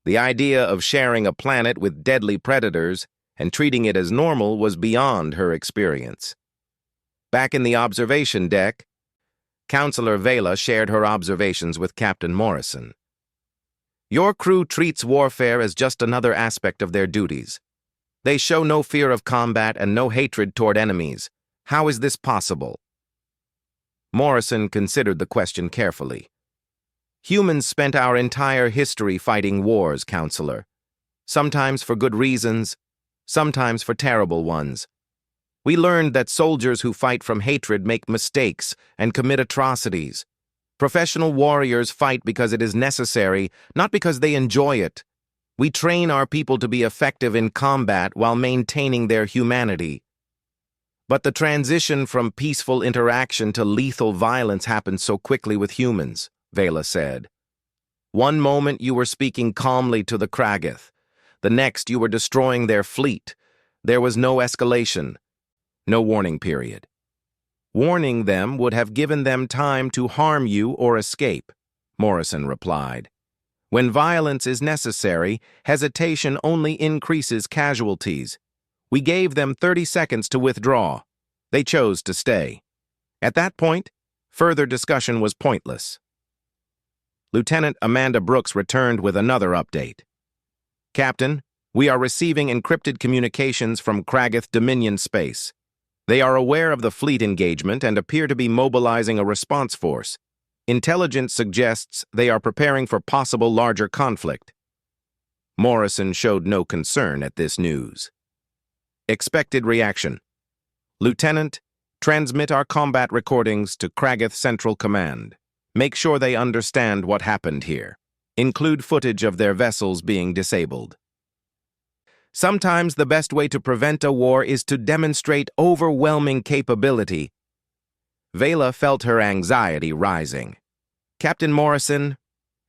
The idea of sharing a planet with deadly predators and treating it as normal was beyond her experience. Back in the observation deck, Counselor Vela shared her observations with Captain Morrison. Your crew treats warfare as just another aspect of their duties. They show no fear of combat and no hatred toward enemies. How is this possible? Morrison considered the question carefully. Humans spent our entire history fighting wars, Counselor. Sometimes for good reasons, sometimes for terrible ones. We learned that soldiers who fight from hatred make mistakes and commit atrocities. Professional warriors fight because it is necessary, not because they enjoy it. We train our people to be effective in combat while maintaining their humanity. But the transition from peaceful interaction to lethal violence happens so quickly with humans, Vela said. One moment you were speaking calmly to the Kragath. The next you were destroying their fleet. There was no escalation, no warning period. Warning them would have given them time to harm you or escape, Morrison replied. When violence is necessary, hesitation only increases casualties. We gave them 30 seconds to withdraw. They chose to stay. At that point, further discussion was pointless. Lieutenant Amanda Brooks returned with another update. Captain, we are receiving encrypted communications from Kragath Dominion space. They are aware of the fleet engagement and appear to be mobilizing a response force. Intelligence suggests they are preparing for possible larger conflict. Morrison showed no concern at this news. Expected reaction. Lieutenant, transmit our combat recordings to Kragath Central Command. Make sure they understand what happened here. Include footage of their vessels being disabled. Sometimes the best way to prevent a war is to demonstrate overwhelming capability. Vela felt her anxiety rising. Captain Morrison,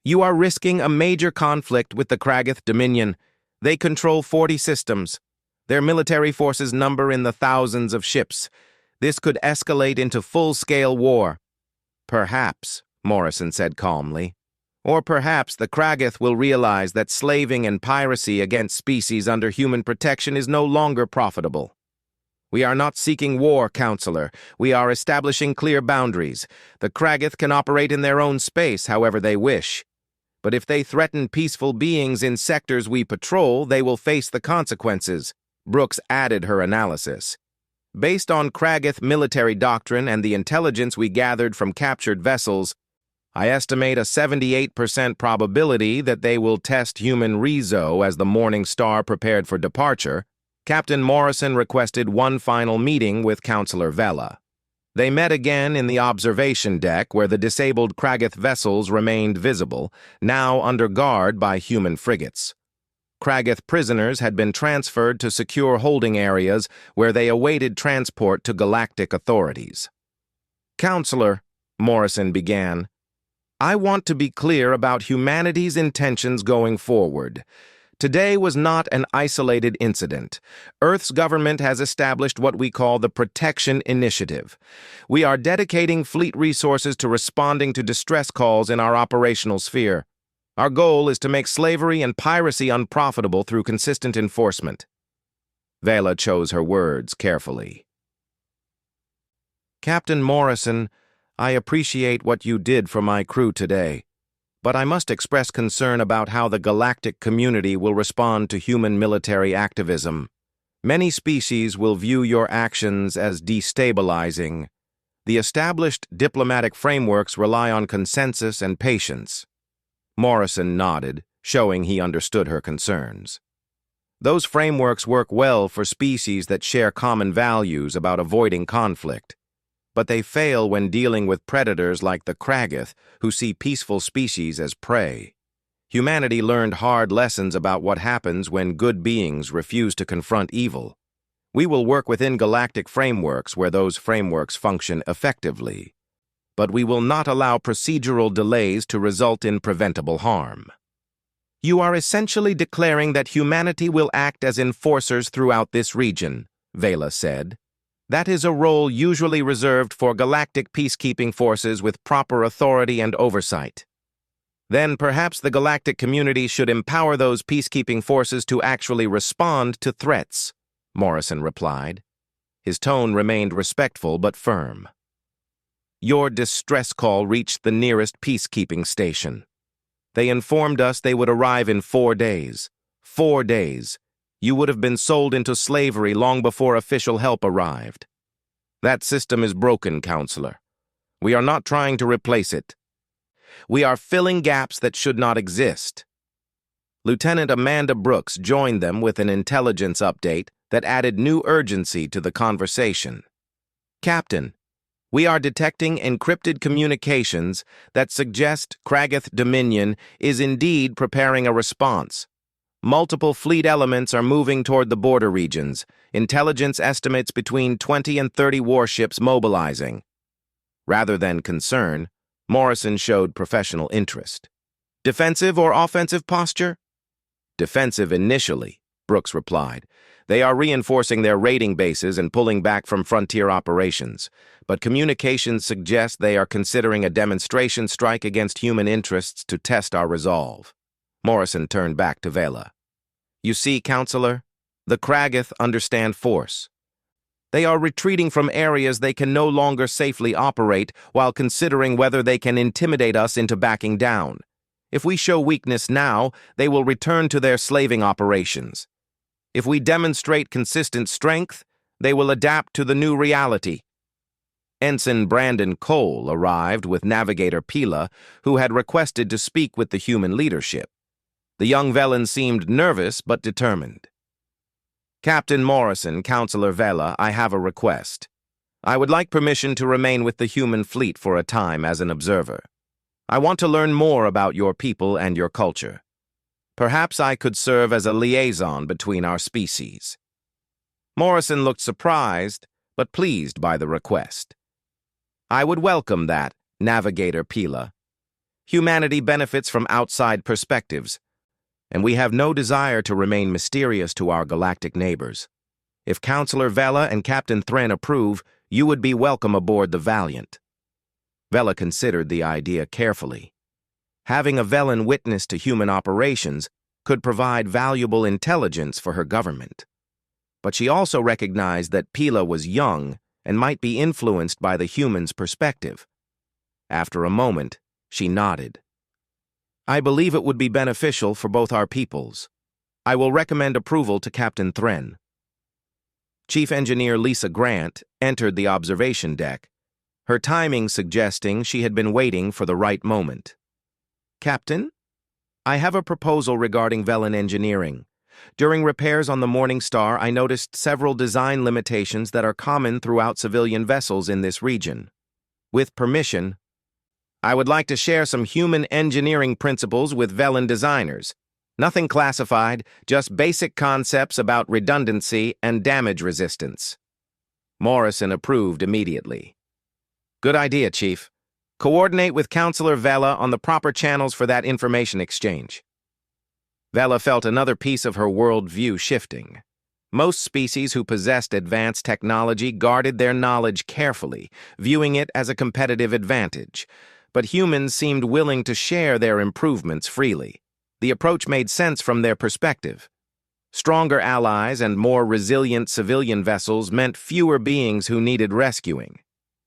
you are risking a major conflict with the Kragath Dominion. They control 40 systems. Their military forces number in the thousands of ships. This could escalate into full-scale war. Perhaps, Morrison said calmly. Or perhaps the Kragath will realize that slaving and piracy against species under human protection is no longer profitable. We are not seeking war, Counselor. We are establishing clear boundaries. The Kragath can operate in their own space however they wish. But if they threaten peaceful beings in sectors we patrol, they will face the consequences. Brooks added her analysis. Based on Kragath military doctrine and the intelligence we gathered from captured vessels, I estimate a 78% probability that they will test human rezo as the Morning Star prepared for departure. Captain Morrison requested one final meeting with Counselor Vela. They met again in the observation deck where the disabled Kragath vessels remained visible, now under guard by human frigates. Kragath prisoners had been transferred to secure holding areas where they awaited transport to galactic authorities. Counselor, Morrison began, I want to be clear about humanity's intentions going forward. Today was not an isolated incident. Earth's government has established what we call the Protection Initiative. We are dedicating fleet resources to responding to distress calls in our operational sphere. Our goal is to make slavery and piracy unprofitable through consistent enforcement. Vela chose her words carefully. Captain Morrison, I appreciate what you did for my crew today, but I must express concern about how the galactic community will respond to human military activism. Many species will view your actions as destabilizing. The established diplomatic frameworks rely on consensus and patience. Morrison nodded, showing he understood her concerns. Those frameworks work well for species that share common values about avoiding conflict. But they fail when dealing with predators like the Kragath, who see peaceful species as prey. Humanity learned hard lessons about what happens when good beings refuse to confront evil. We will work within galactic frameworks where those frameworks function effectively. But we will not allow procedural delays to result in preventable harm. You are essentially declaring that humanity will act as enforcers throughout this region, Vela said. That is a role usually reserved for galactic peacekeeping forces with proper authority and oversight. Then perhaps the galactic community should empower those peacekeeping forces to actually respond to threats, Morrison replied. His tone remained respectful but firm. Your distress call reached the nearest peacekeeping station. They informed us they would arrive in 4 days. 4 days. You would have been sold into slavery long before official help arrived. That system is broken, Counselor. We are not trying to replace it. We are filling gaps that should not exist. Lieutenant Amanda Brooks joined them with an intelligence update that added new urgency to the conversation. Captain, we are detecting encrypted communications that suggest Kragath Dominion is indeed preparing a response. Multiple fleet elements are moving toward the border regions. Intelligence estimates between 20 and 30 warships mobilizing. Rather than concern, Morrison showed professional interest. Defensive or offensive posture? Defensive initially, Brooks replied. They are reinforcing their raiding bases and pulling back from frontier operations, but communications suggest they are considering a demonstration strike against human interests to test our resolve. Morrison turned back to Vela. You see, Counselor, the Kragath understand force. They are retreating from areas they can no longer safely operate while considering whether they can intimidate us into backing down. If we show weakness now, they will return to their slaving operations. If we demonstrate consistent strength, they will adapt to the new reality. Ensign Brandon Cole arrived with Navigator Pila, who had requested to speak with the human leadership. The young Velan seemed nervous but determined. Captain Morrison, Counselor Vela, I have a request. I would like permission to remain with the human fleet for a time as an observer. I want to learn more about your people and your culture. Perhaps I could serve as a liaison between our species. Morrison looked surprised, but pleased by the request. I would welcome that, Navigator Pila. Humanity benefits from outside perspectives, and we have no desire to remain mysterious to our galactic neighbors. If Counselor Vela and Captain Thren approve, you would be welcome aboard the Valiant. Vela considered the idea carefully. Having a Velan witness to human operations could provide valuable intelligence for her government. But she also recognized that Pila was young and might be influenced by the human's perspective. After a moment, she nodded. I believe it would be beneficial for both our peoples. I will recommend approval to Captain Thren. Chief Engineer Lisa Grant entered the observation deck, her timing suggesting she had been waiting for the right moment. Captain, I have a proposal regarding Velan engineering. During repairs on the Morning Star, I noticed several design limitations that are common throughout civilian vessels in this region. With permission, I would like to share some human engineering principles with Velan designers. Nothing classified, just basic concepts about redundancy and damage resistance. Morrison approved immediately. Good idea, Chief. Coordinate with Counselor Vela on the proper channels for that information exchange. Vela felt another piece of her worldview shifting. Most species who possessed advanced technology guarded their knowledge carefully, viewing it as a competitive advantage. But humans seemed willing to share their improvements freely. The approach made sense from their perspective. Stronger allies and more resilient civilian vessels meant fewer beings who needed rescuing.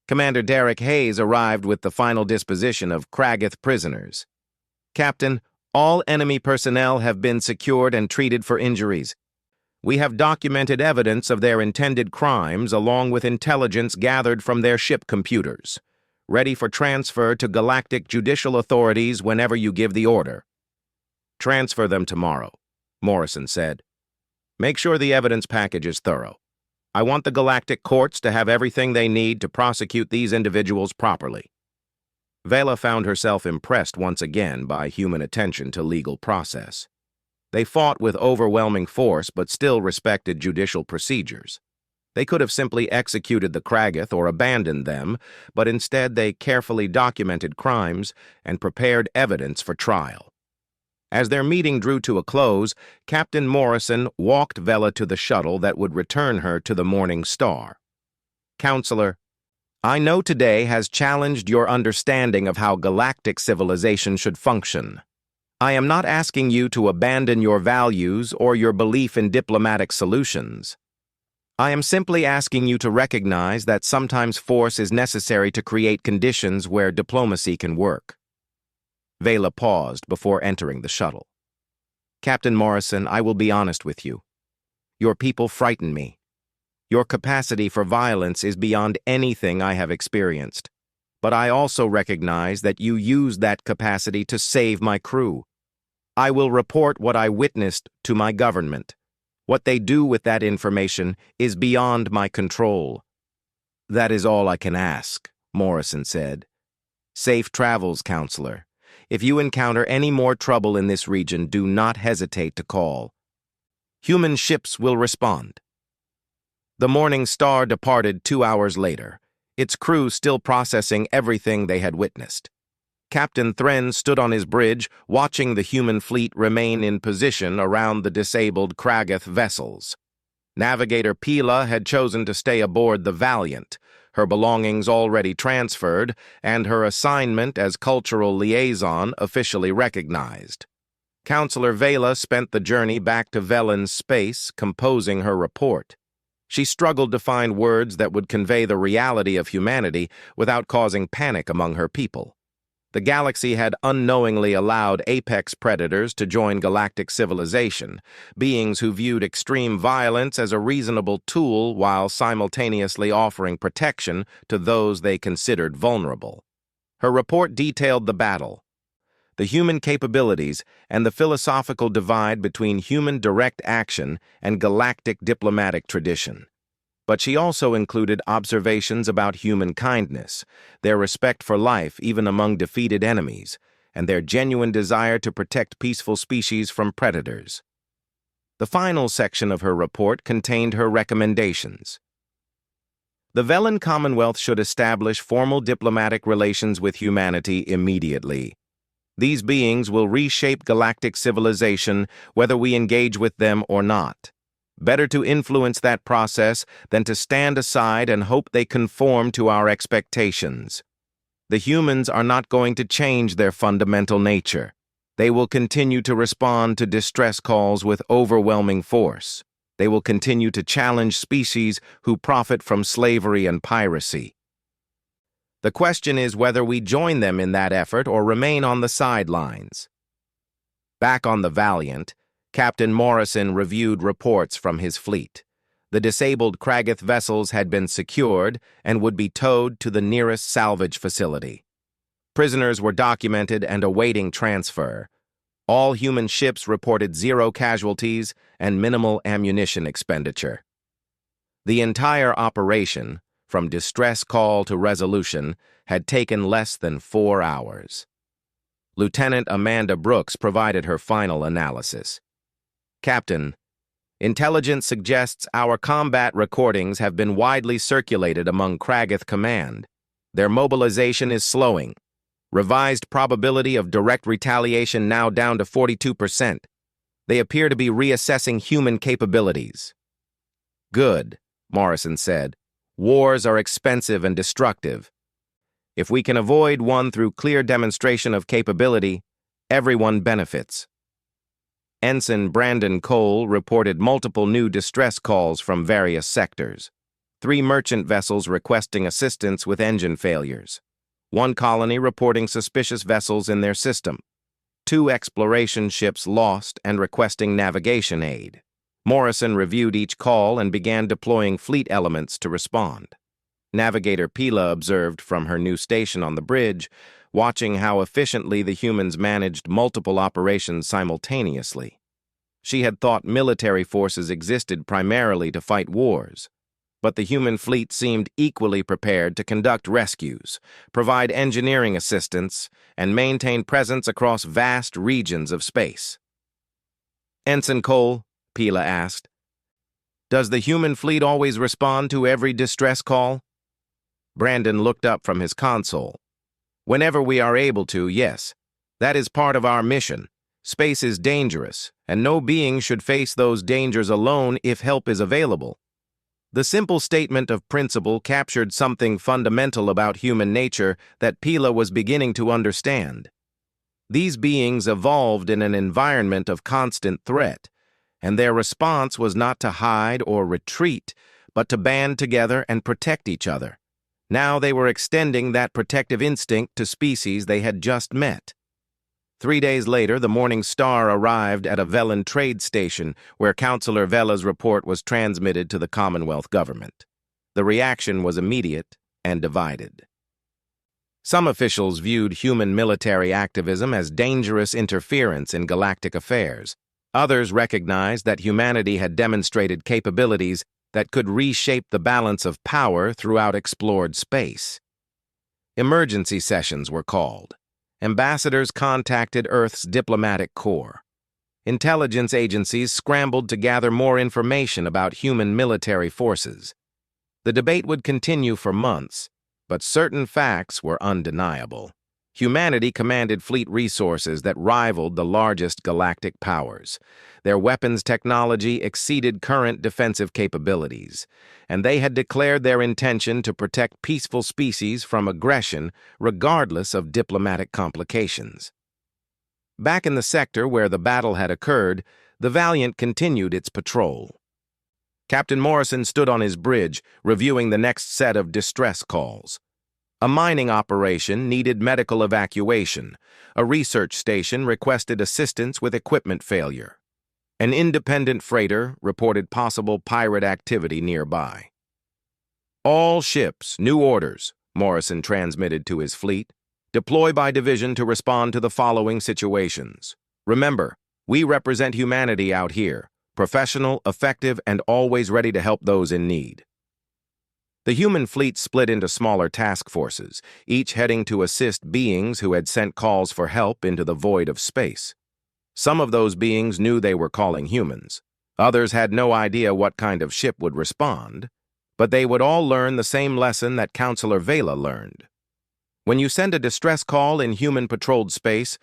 Commander Derek Hayes arrived with the final disposition of Kragath prisoners. Captain, all enemy personnel have been secured and treated for injuries. We have documented evidence of their intended crimes along with intelligence gathered from their ship computers, ready for transfer to galactic judicial authorities whenever you give the order. Transfer them tomorrow, Morrison said. Make sure the evidence package is thorough. I want the galactic courts to have everything they need to prosecute these individuals properly. Vela found herself impressed once again by human attention to legal process. They fought with overwhelming force but still respected judicial procedures. They could have simply executed the Kragath or abandoned them, but instead they carefully documented crimes and prepared evidence for trial. As their meeting drew to a close, Captain Morrison walked Vela to the shuttle that would return her to the Morning Star. Counselor, I know today has challenged your understanding of how galactic civilization should function. I am not asking you to abandon your values or your belief in diplomatic solutions. I am simply asking you to recognize that sometimes force is necessary to create conditions where diplomacy can work. Vela paused before entering the shuttle. Captain Morrison, I will be honest with you. Your people frighten me. Your capacity for violence is beyond anything I have experienced. But I also recognize that you use that capacity to save my crew. I will report what I witnessed to my government. What they do with that information is beyond my control. That is all I can ask, Morrison said. Safe travels, Counselor. If you encounter any more trouble in this region, do not hesitate to call. Human ships will respond. The Morning Star departed 2 hours later, its crew still processing everything they had witnessed. Captain Thren stood on his bridge, watching the human fleet remain in position around the disabled Kragath vessels. Navigator Pila had chosen to stay aboard the Valiant, her belongings already transferred, and her assignment as cultural liaison officially recognized. Counselor Vela spent the journey back to Velen's space, composing her report. She struggled to find words that would convey the reality of humanity without causing panic among her people. The galaxy had unknowingly allowed apex predators to join galactic civilization, beings who viewed extreme violence as a reasonable tool while simultaneously offering protection to those they considered vulnerable. Her report detailed the battle, the human capabilities, and the philosophical divide between human direct action and galactic diplomatic tradition. But she also included observations about human kindness, their respect for life even among defeated enemies, and their genuine desire to protect peaceful species from predators. The final section of her report contained her recommendations. The Velen Commonwealth should establish formal diplomatic relations with humanity immediately. These beings will reshape galactic civilization whether we engage with them or not. Better to influence that process than to stand aside and hope they conform to our expectations. The humans are not going to change their fundamental nature. They will continue to respond to distress calls with overwhelming force. They will continue to challenge species who profit from slavery and piracy. The question is whether we join them in that effort or remain on the sidelines. Back on the Valiant, Captain Morrison reviewed reports from his fleet. The disabled Kragath vessels had been secured and would be towed to the nearest salvage facility. Prisoners were documented and awaiting transfer. All human ships reported 0 casualties and minimal ammunition expenditure. The entire operation, from distress call to resolution, had taken less than 4 hours. Lieutenant Amanda Brooks provided her final analysis. Captain, intelligence suggests our combat recordings have been widely circulated among Kragath Command. Their mobilization is slowing. Revised probability of direct retaliation now down to 42%. They appear to be reassessing human capabilities. Good, Morrison said. Wars are expensive and destructive. If we can avoid one through clear demonstration of capability, everyone benefits. Ensign Brandon Cole reported multiple new distress calls from various sectors. 3 merchant vessels requesting assistance with engine failures. 1 colony reporting suspicious vessels in their system. 2 exploration ships lost and requesting navigation aid. Morrison reviewed each call and began deploying fleet elements to respond. Navigator Pila observed from her new station on the bridge, watching how efficiently the humans managed multiple operations simultaneously. She had thought military forces existed primarily to fight wars, but the human fleet seemed equally prepared to conduct rescues, provide engineering assistance, and maintain presence across vast regions of space. Ensign Cole, Pila asked, does the human fleet always respond to every distress call? Brandon looked up from his console. Whenever we are able to, yes. That is part of our mission. Space is dangerous, and no being should face those dangers alone if help is available. The simple statement of principle captured something fundamental about human nature that Pila was beginning to understand. These beings evolved in an environment of constant threat, and their response was not to hide or retreat, but to band together and protect each other. Now they were extending that protective instinct to species they had just met. 3 days later, the Morning Star arrived at a Velan trade station where Councillor Vela's report was transmitted to the Commonwealth government. The reaction was immediate and divided. Some officials viewed human military activism as dangerous interference in galactic affairs. Others recognized that humanity had demonstrated capabilities that could reshape the balance of power throughout explored space. Emergency sessions were called. Ambassadors contacted Earth's diplomatic corps. Intelligence agencies scrambled to gather more information about human military forces. The debate would continue for months, but certain facts were undeniable. Humanity commanded fleet resources that rivaled the largest galactic powers. Their weapons technology exceeded current defensive capabilities, and they had declared their intention to protect peaceful species from aggression regardless of diplomatic complications. Back in the sector where the battle had occurred, the Valiant continued its patrol. Captain Morrison stood on his bridge, reviewing the next set of distress calls. A mining operation needed medical evacuation. A research station requested assistance with equipment failure. An independent freighter reported possible pirate activity nearby. All ships, new orders, Morrison transmitted to his fleet. Deploy by division to respond to the following situations. Remember, we represent humanity out here, professional, effective, and always ready to help those in need. The human fleet split into smaller task forces, each heading to assist beings who had sent calls for help into the void of space. Some of those beings knew they were calling humans. Others had no idea what kind of ship would respond, but they would all learn the same lesson that Councillor Vela learned. When you send a distress call in human-patrolled space,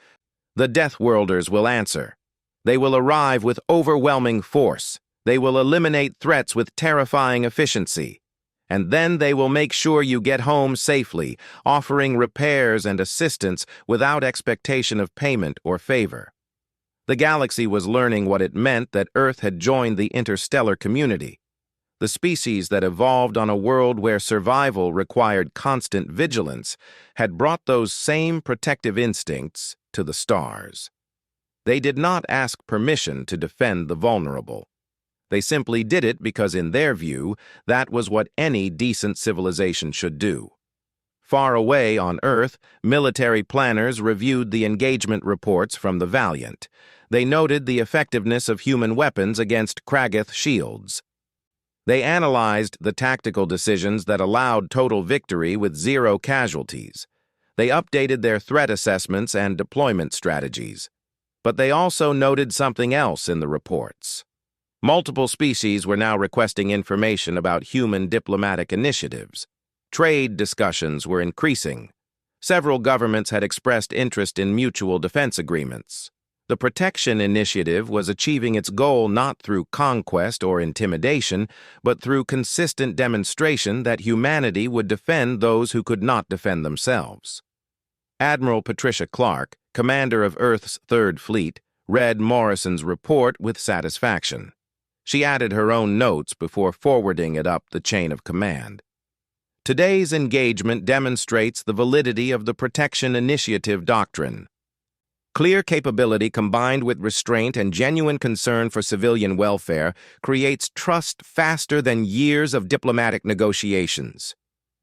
the Death Worlders will answer. They will arrive with overwhelming force. They will eliminate threats with terrifying efficiency. And then they will make sure you get home safely, offering repairs and assistance without expectation of payment or favor. The galaxy was learning what it meant that Earth had joined the interstellar community. The species that evolved on a world where survival required constant vigilance had brought those same protective instincts to the stars. They did not ask permission to defend the vulnerable. They simply did it because, in their view, that was what any decent civilization should do. Far away on Earth, military planners reviewed the engagement reports from the Valiant. They noted the effectiveness of human weapons against Kragath shields. They analyzed the tactical decisions that allowed total victory with 0 casualties. They updated their threat assessments and deployment strategies. But they also noted something else in the reports. Multiple species were now requesting information about human diplomatic initiatives. Trade discussions were increasing. Several governments had expressed interest in mutual defense agreements. The Protection Initiative was achieving its goal not through conquest or intimidation, but through consistent demonstration that humanity would defend those who could not defend themselves. Admiral Patricia Clark, commander of Earth's Third Fleet, read Morrison's report with satisfaction. She added her own notes before forwarding it up the chain of command. Today's engagement demonstrates the validity of the Protection Initiative doctrine. Clear capability combined with restraint and genuine concern for civilian welfare creates trust faster than years of diplomatic negotiations.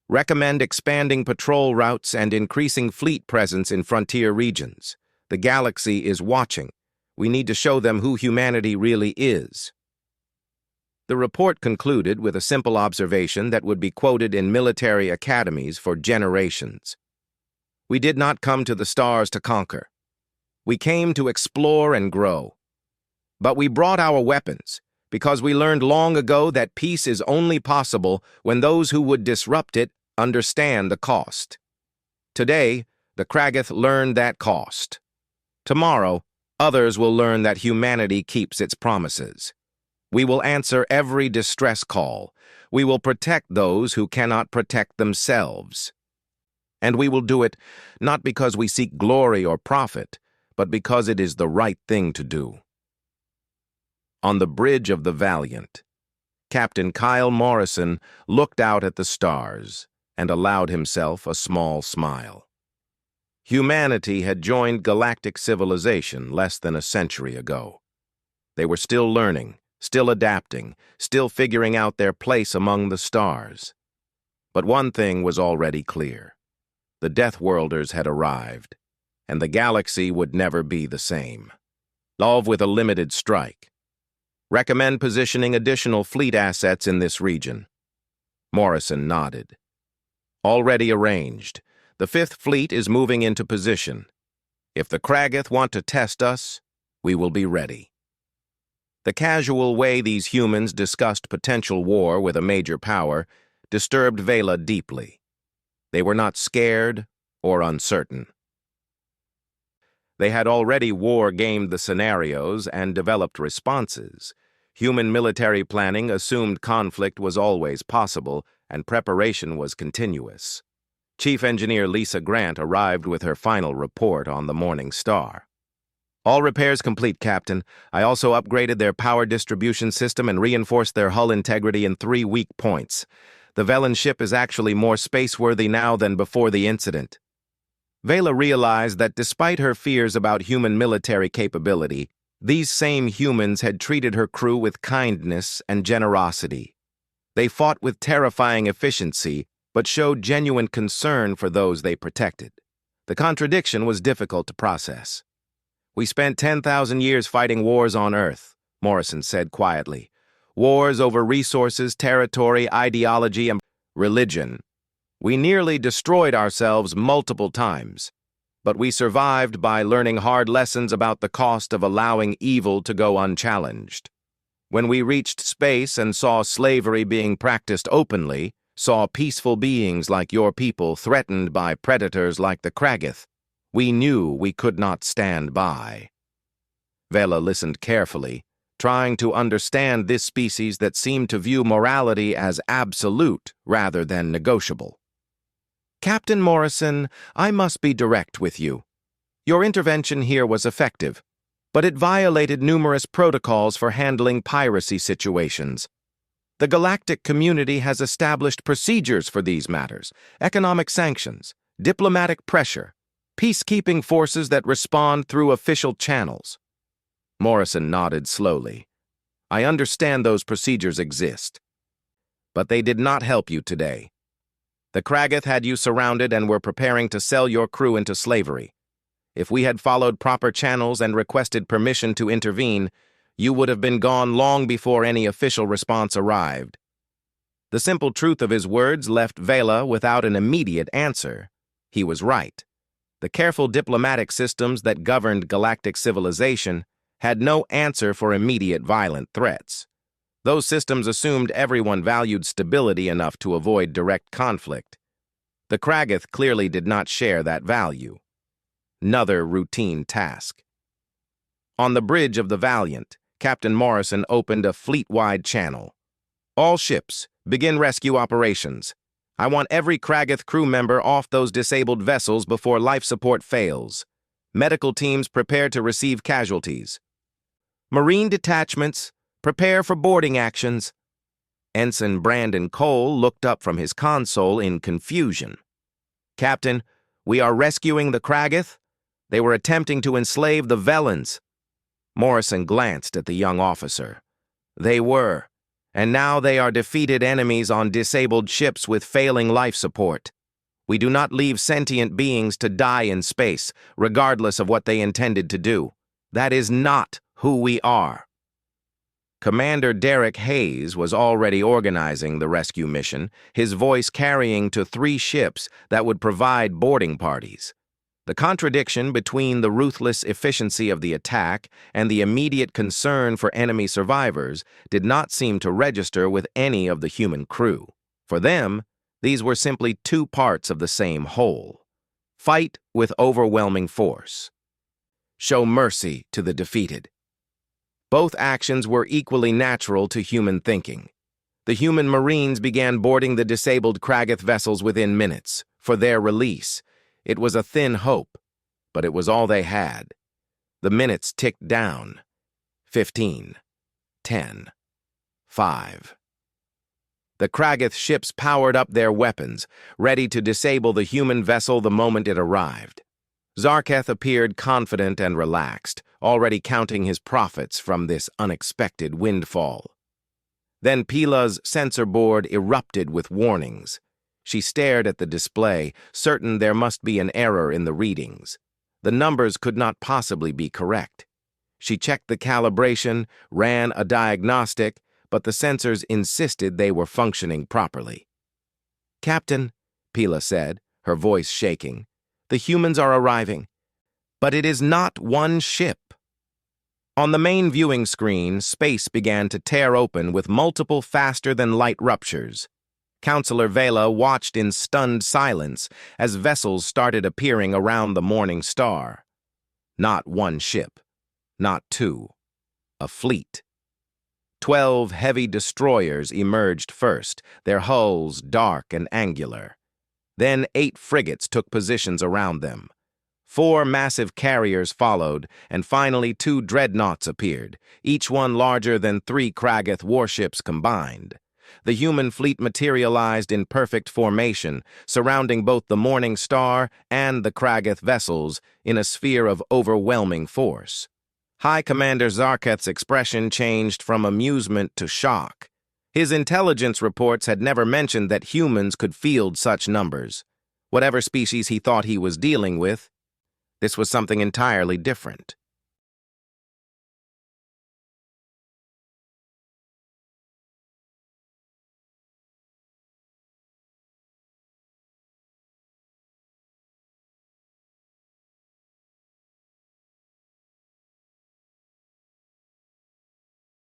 Recommend expanding patrol routes and increasing fleet presence in frontier regions. The galaxy is watching. We need to show them who humanity really is. The report concluded with a simple observation that would be quoted in military academies for generations. We did not come to the stars to conquer. We came to explore and grow. But we brought our weapons because we learned long ago that peace is only possible when those who would disrupt it understand the cost. Today, the Kragath learned that cost. Tomorrow, others will learn that humanity keeps its promises. We will answer every distress call. We will protect those who cannot protect themselves. And we will do it not because we seek glory or profit, but because it is the right thing to do. On the bridge of the Valiant, Captain Kyle Morrison looked out at the stars and allowed himself a small smile. Humanity had joined galactic civilization less than a century ago. They were still learning, still adapting, still figuring out their place among the stars. But one thing was already clear. The Death Worlders had arrived, and the galaxy would never be the same. Solve with a limited strike. Recommend positioning additional fleet assets in this region. Morrison nodded. Already arranged. The Fifth Fleet is moving into position. If the Kragith want to test us, we will be ready. The casual way these humans discussed potential war with a major power disturbed Vela deeply. They were not scared or uncertain. They had already war-gamed the scenarios and developed responses. Human military planning assumed conflict was always possible, and preparation was continuous. Chief Engineer Lisa Grant arrived with her final report on the Morning Star. All repairs complete, Captain. I also upgraded their power distribution system and reinforced their hull integrity in 3 weak points. The Velen ship is actually more space-worthy now than before the incident. Vela realized that despite her fears about human military capability, these same humans had treated her crew with kindness and generosity. They fought with terrifying efficiency, but showed genuine concern for those they protected. The contradiction was difficult to process. We spent 10,000 years fighting wars on Earth, Morrison said quietly. Wars over resources, territory, ideology, and religion. We nearly destroyed ourselves multiple times, but we survived by learning hard lessons about the cost of allowing evil to go unchallenged. When we reached space and saw slavery being practiced openly, saw peaceful beings like your people threatened by predators like the Kragith, we knew we could not stand by. Vela listened carefully, trying to understand this species that seemed to view morality as absolute rather than negotiable. Captain Morrison, I must be direct with you. Your intervention here was effective, but it violated numerous protocols for handling piracy situations. The galactic community has established procedures for these matters: economic sanctions, diplomatic pressure, peacekeeping forces that respond through official channels. Morrison nodded slowly. I understand those procedures exist, but they did not help you today. The Kragith had you surrounded and were preparing to sell your crew into slavery. If we had followed proper channels and requested permission to intervene, you would have been gone long before any official response arrived. The simple truth of his words left Vela without an immediate answer. He was right. The careful diplomatic systems that governed galactic civilization had no answer for immediate violent threats. Those systems assumed everyone valued stability enough to avoid direct conflict. The Kragith clearly did not share that value. Another routine task. On the bridge of the Valiant, Captain Morrison opened a fleet-wide channel. All ships, begin rescue operations. I want every Kragith crew member off those disabled vessels before life support fails. Medical teams prepare to receive casualties. Marine detachments, prepare for boarding actions. Ensign Brandon Cole looked up from his console in confusion. Captain, we are rescuing the Kragith. They were attempting to enslave the Velens. Morrison glanced at the young officer. They were, and now they are defeated enemies on disabled ships with failing life support. We do not leave sentient beings to die in space, regardless of what they intended to do. That is not who we are. Commander Derek Hayes was already organizing the rescue mission, his voice carrying to 3 ships that would provide boarding parties. The contradiction between the ruthless efficiency of the attack and the immediate concern for enemy survivors did not seem to register with any of the human crew. For them, these were simply 2 parts of the same whole. Fight with overwhelming force. Show mercy to the defeated. Both actions were equally natural to human thinking. The human Marines began boarding the disabled Kragath vessels within minutes, for their release. It was a thin hope, but it was all they had. The minutes ticked down. 15. 10. 5. The Kragath ships powered up their weapons, ready to disable the human vessel the moment it arrived. Zarketh appeared confident and relaxed, already counting his profits from this unexpected windfall. Then Pila's sensor board erupted with warnings. She stared at the display, certain there must be an error in the readings. The numbers could not possibly be correct. She checked the calibration, ran a diagnostic, but the sensors insisted they were functioning properly. "Captain," Pila said, her voice shaking, "the humans are arriving, but it is not one ship." On the main viewing screen, space began to tear open with multiple faster-than-light ruptures. Counselor Vela watched in stunned silence as vessels started appearing around the morning star. Not one ship, not two, a fleet. 12 heavy destroyers emerged first, their hulls dark and angular. Then 8 frigates took positions around them. 4 massive carriers followed, and finally 2 dreadnoughts appeared, each one larger than 3 Kragath warships combined. The human fleet materialized in perfect formation, surrounding both the Morning Star and the Kragath vessels in a sphere of overwhelming force. High Commander Zarketh's expression changed from amusement to shock. His intelligence reports had never mentioned that humans could field such numbers. Whatever species he thought he was dealing with, this was something entirely different.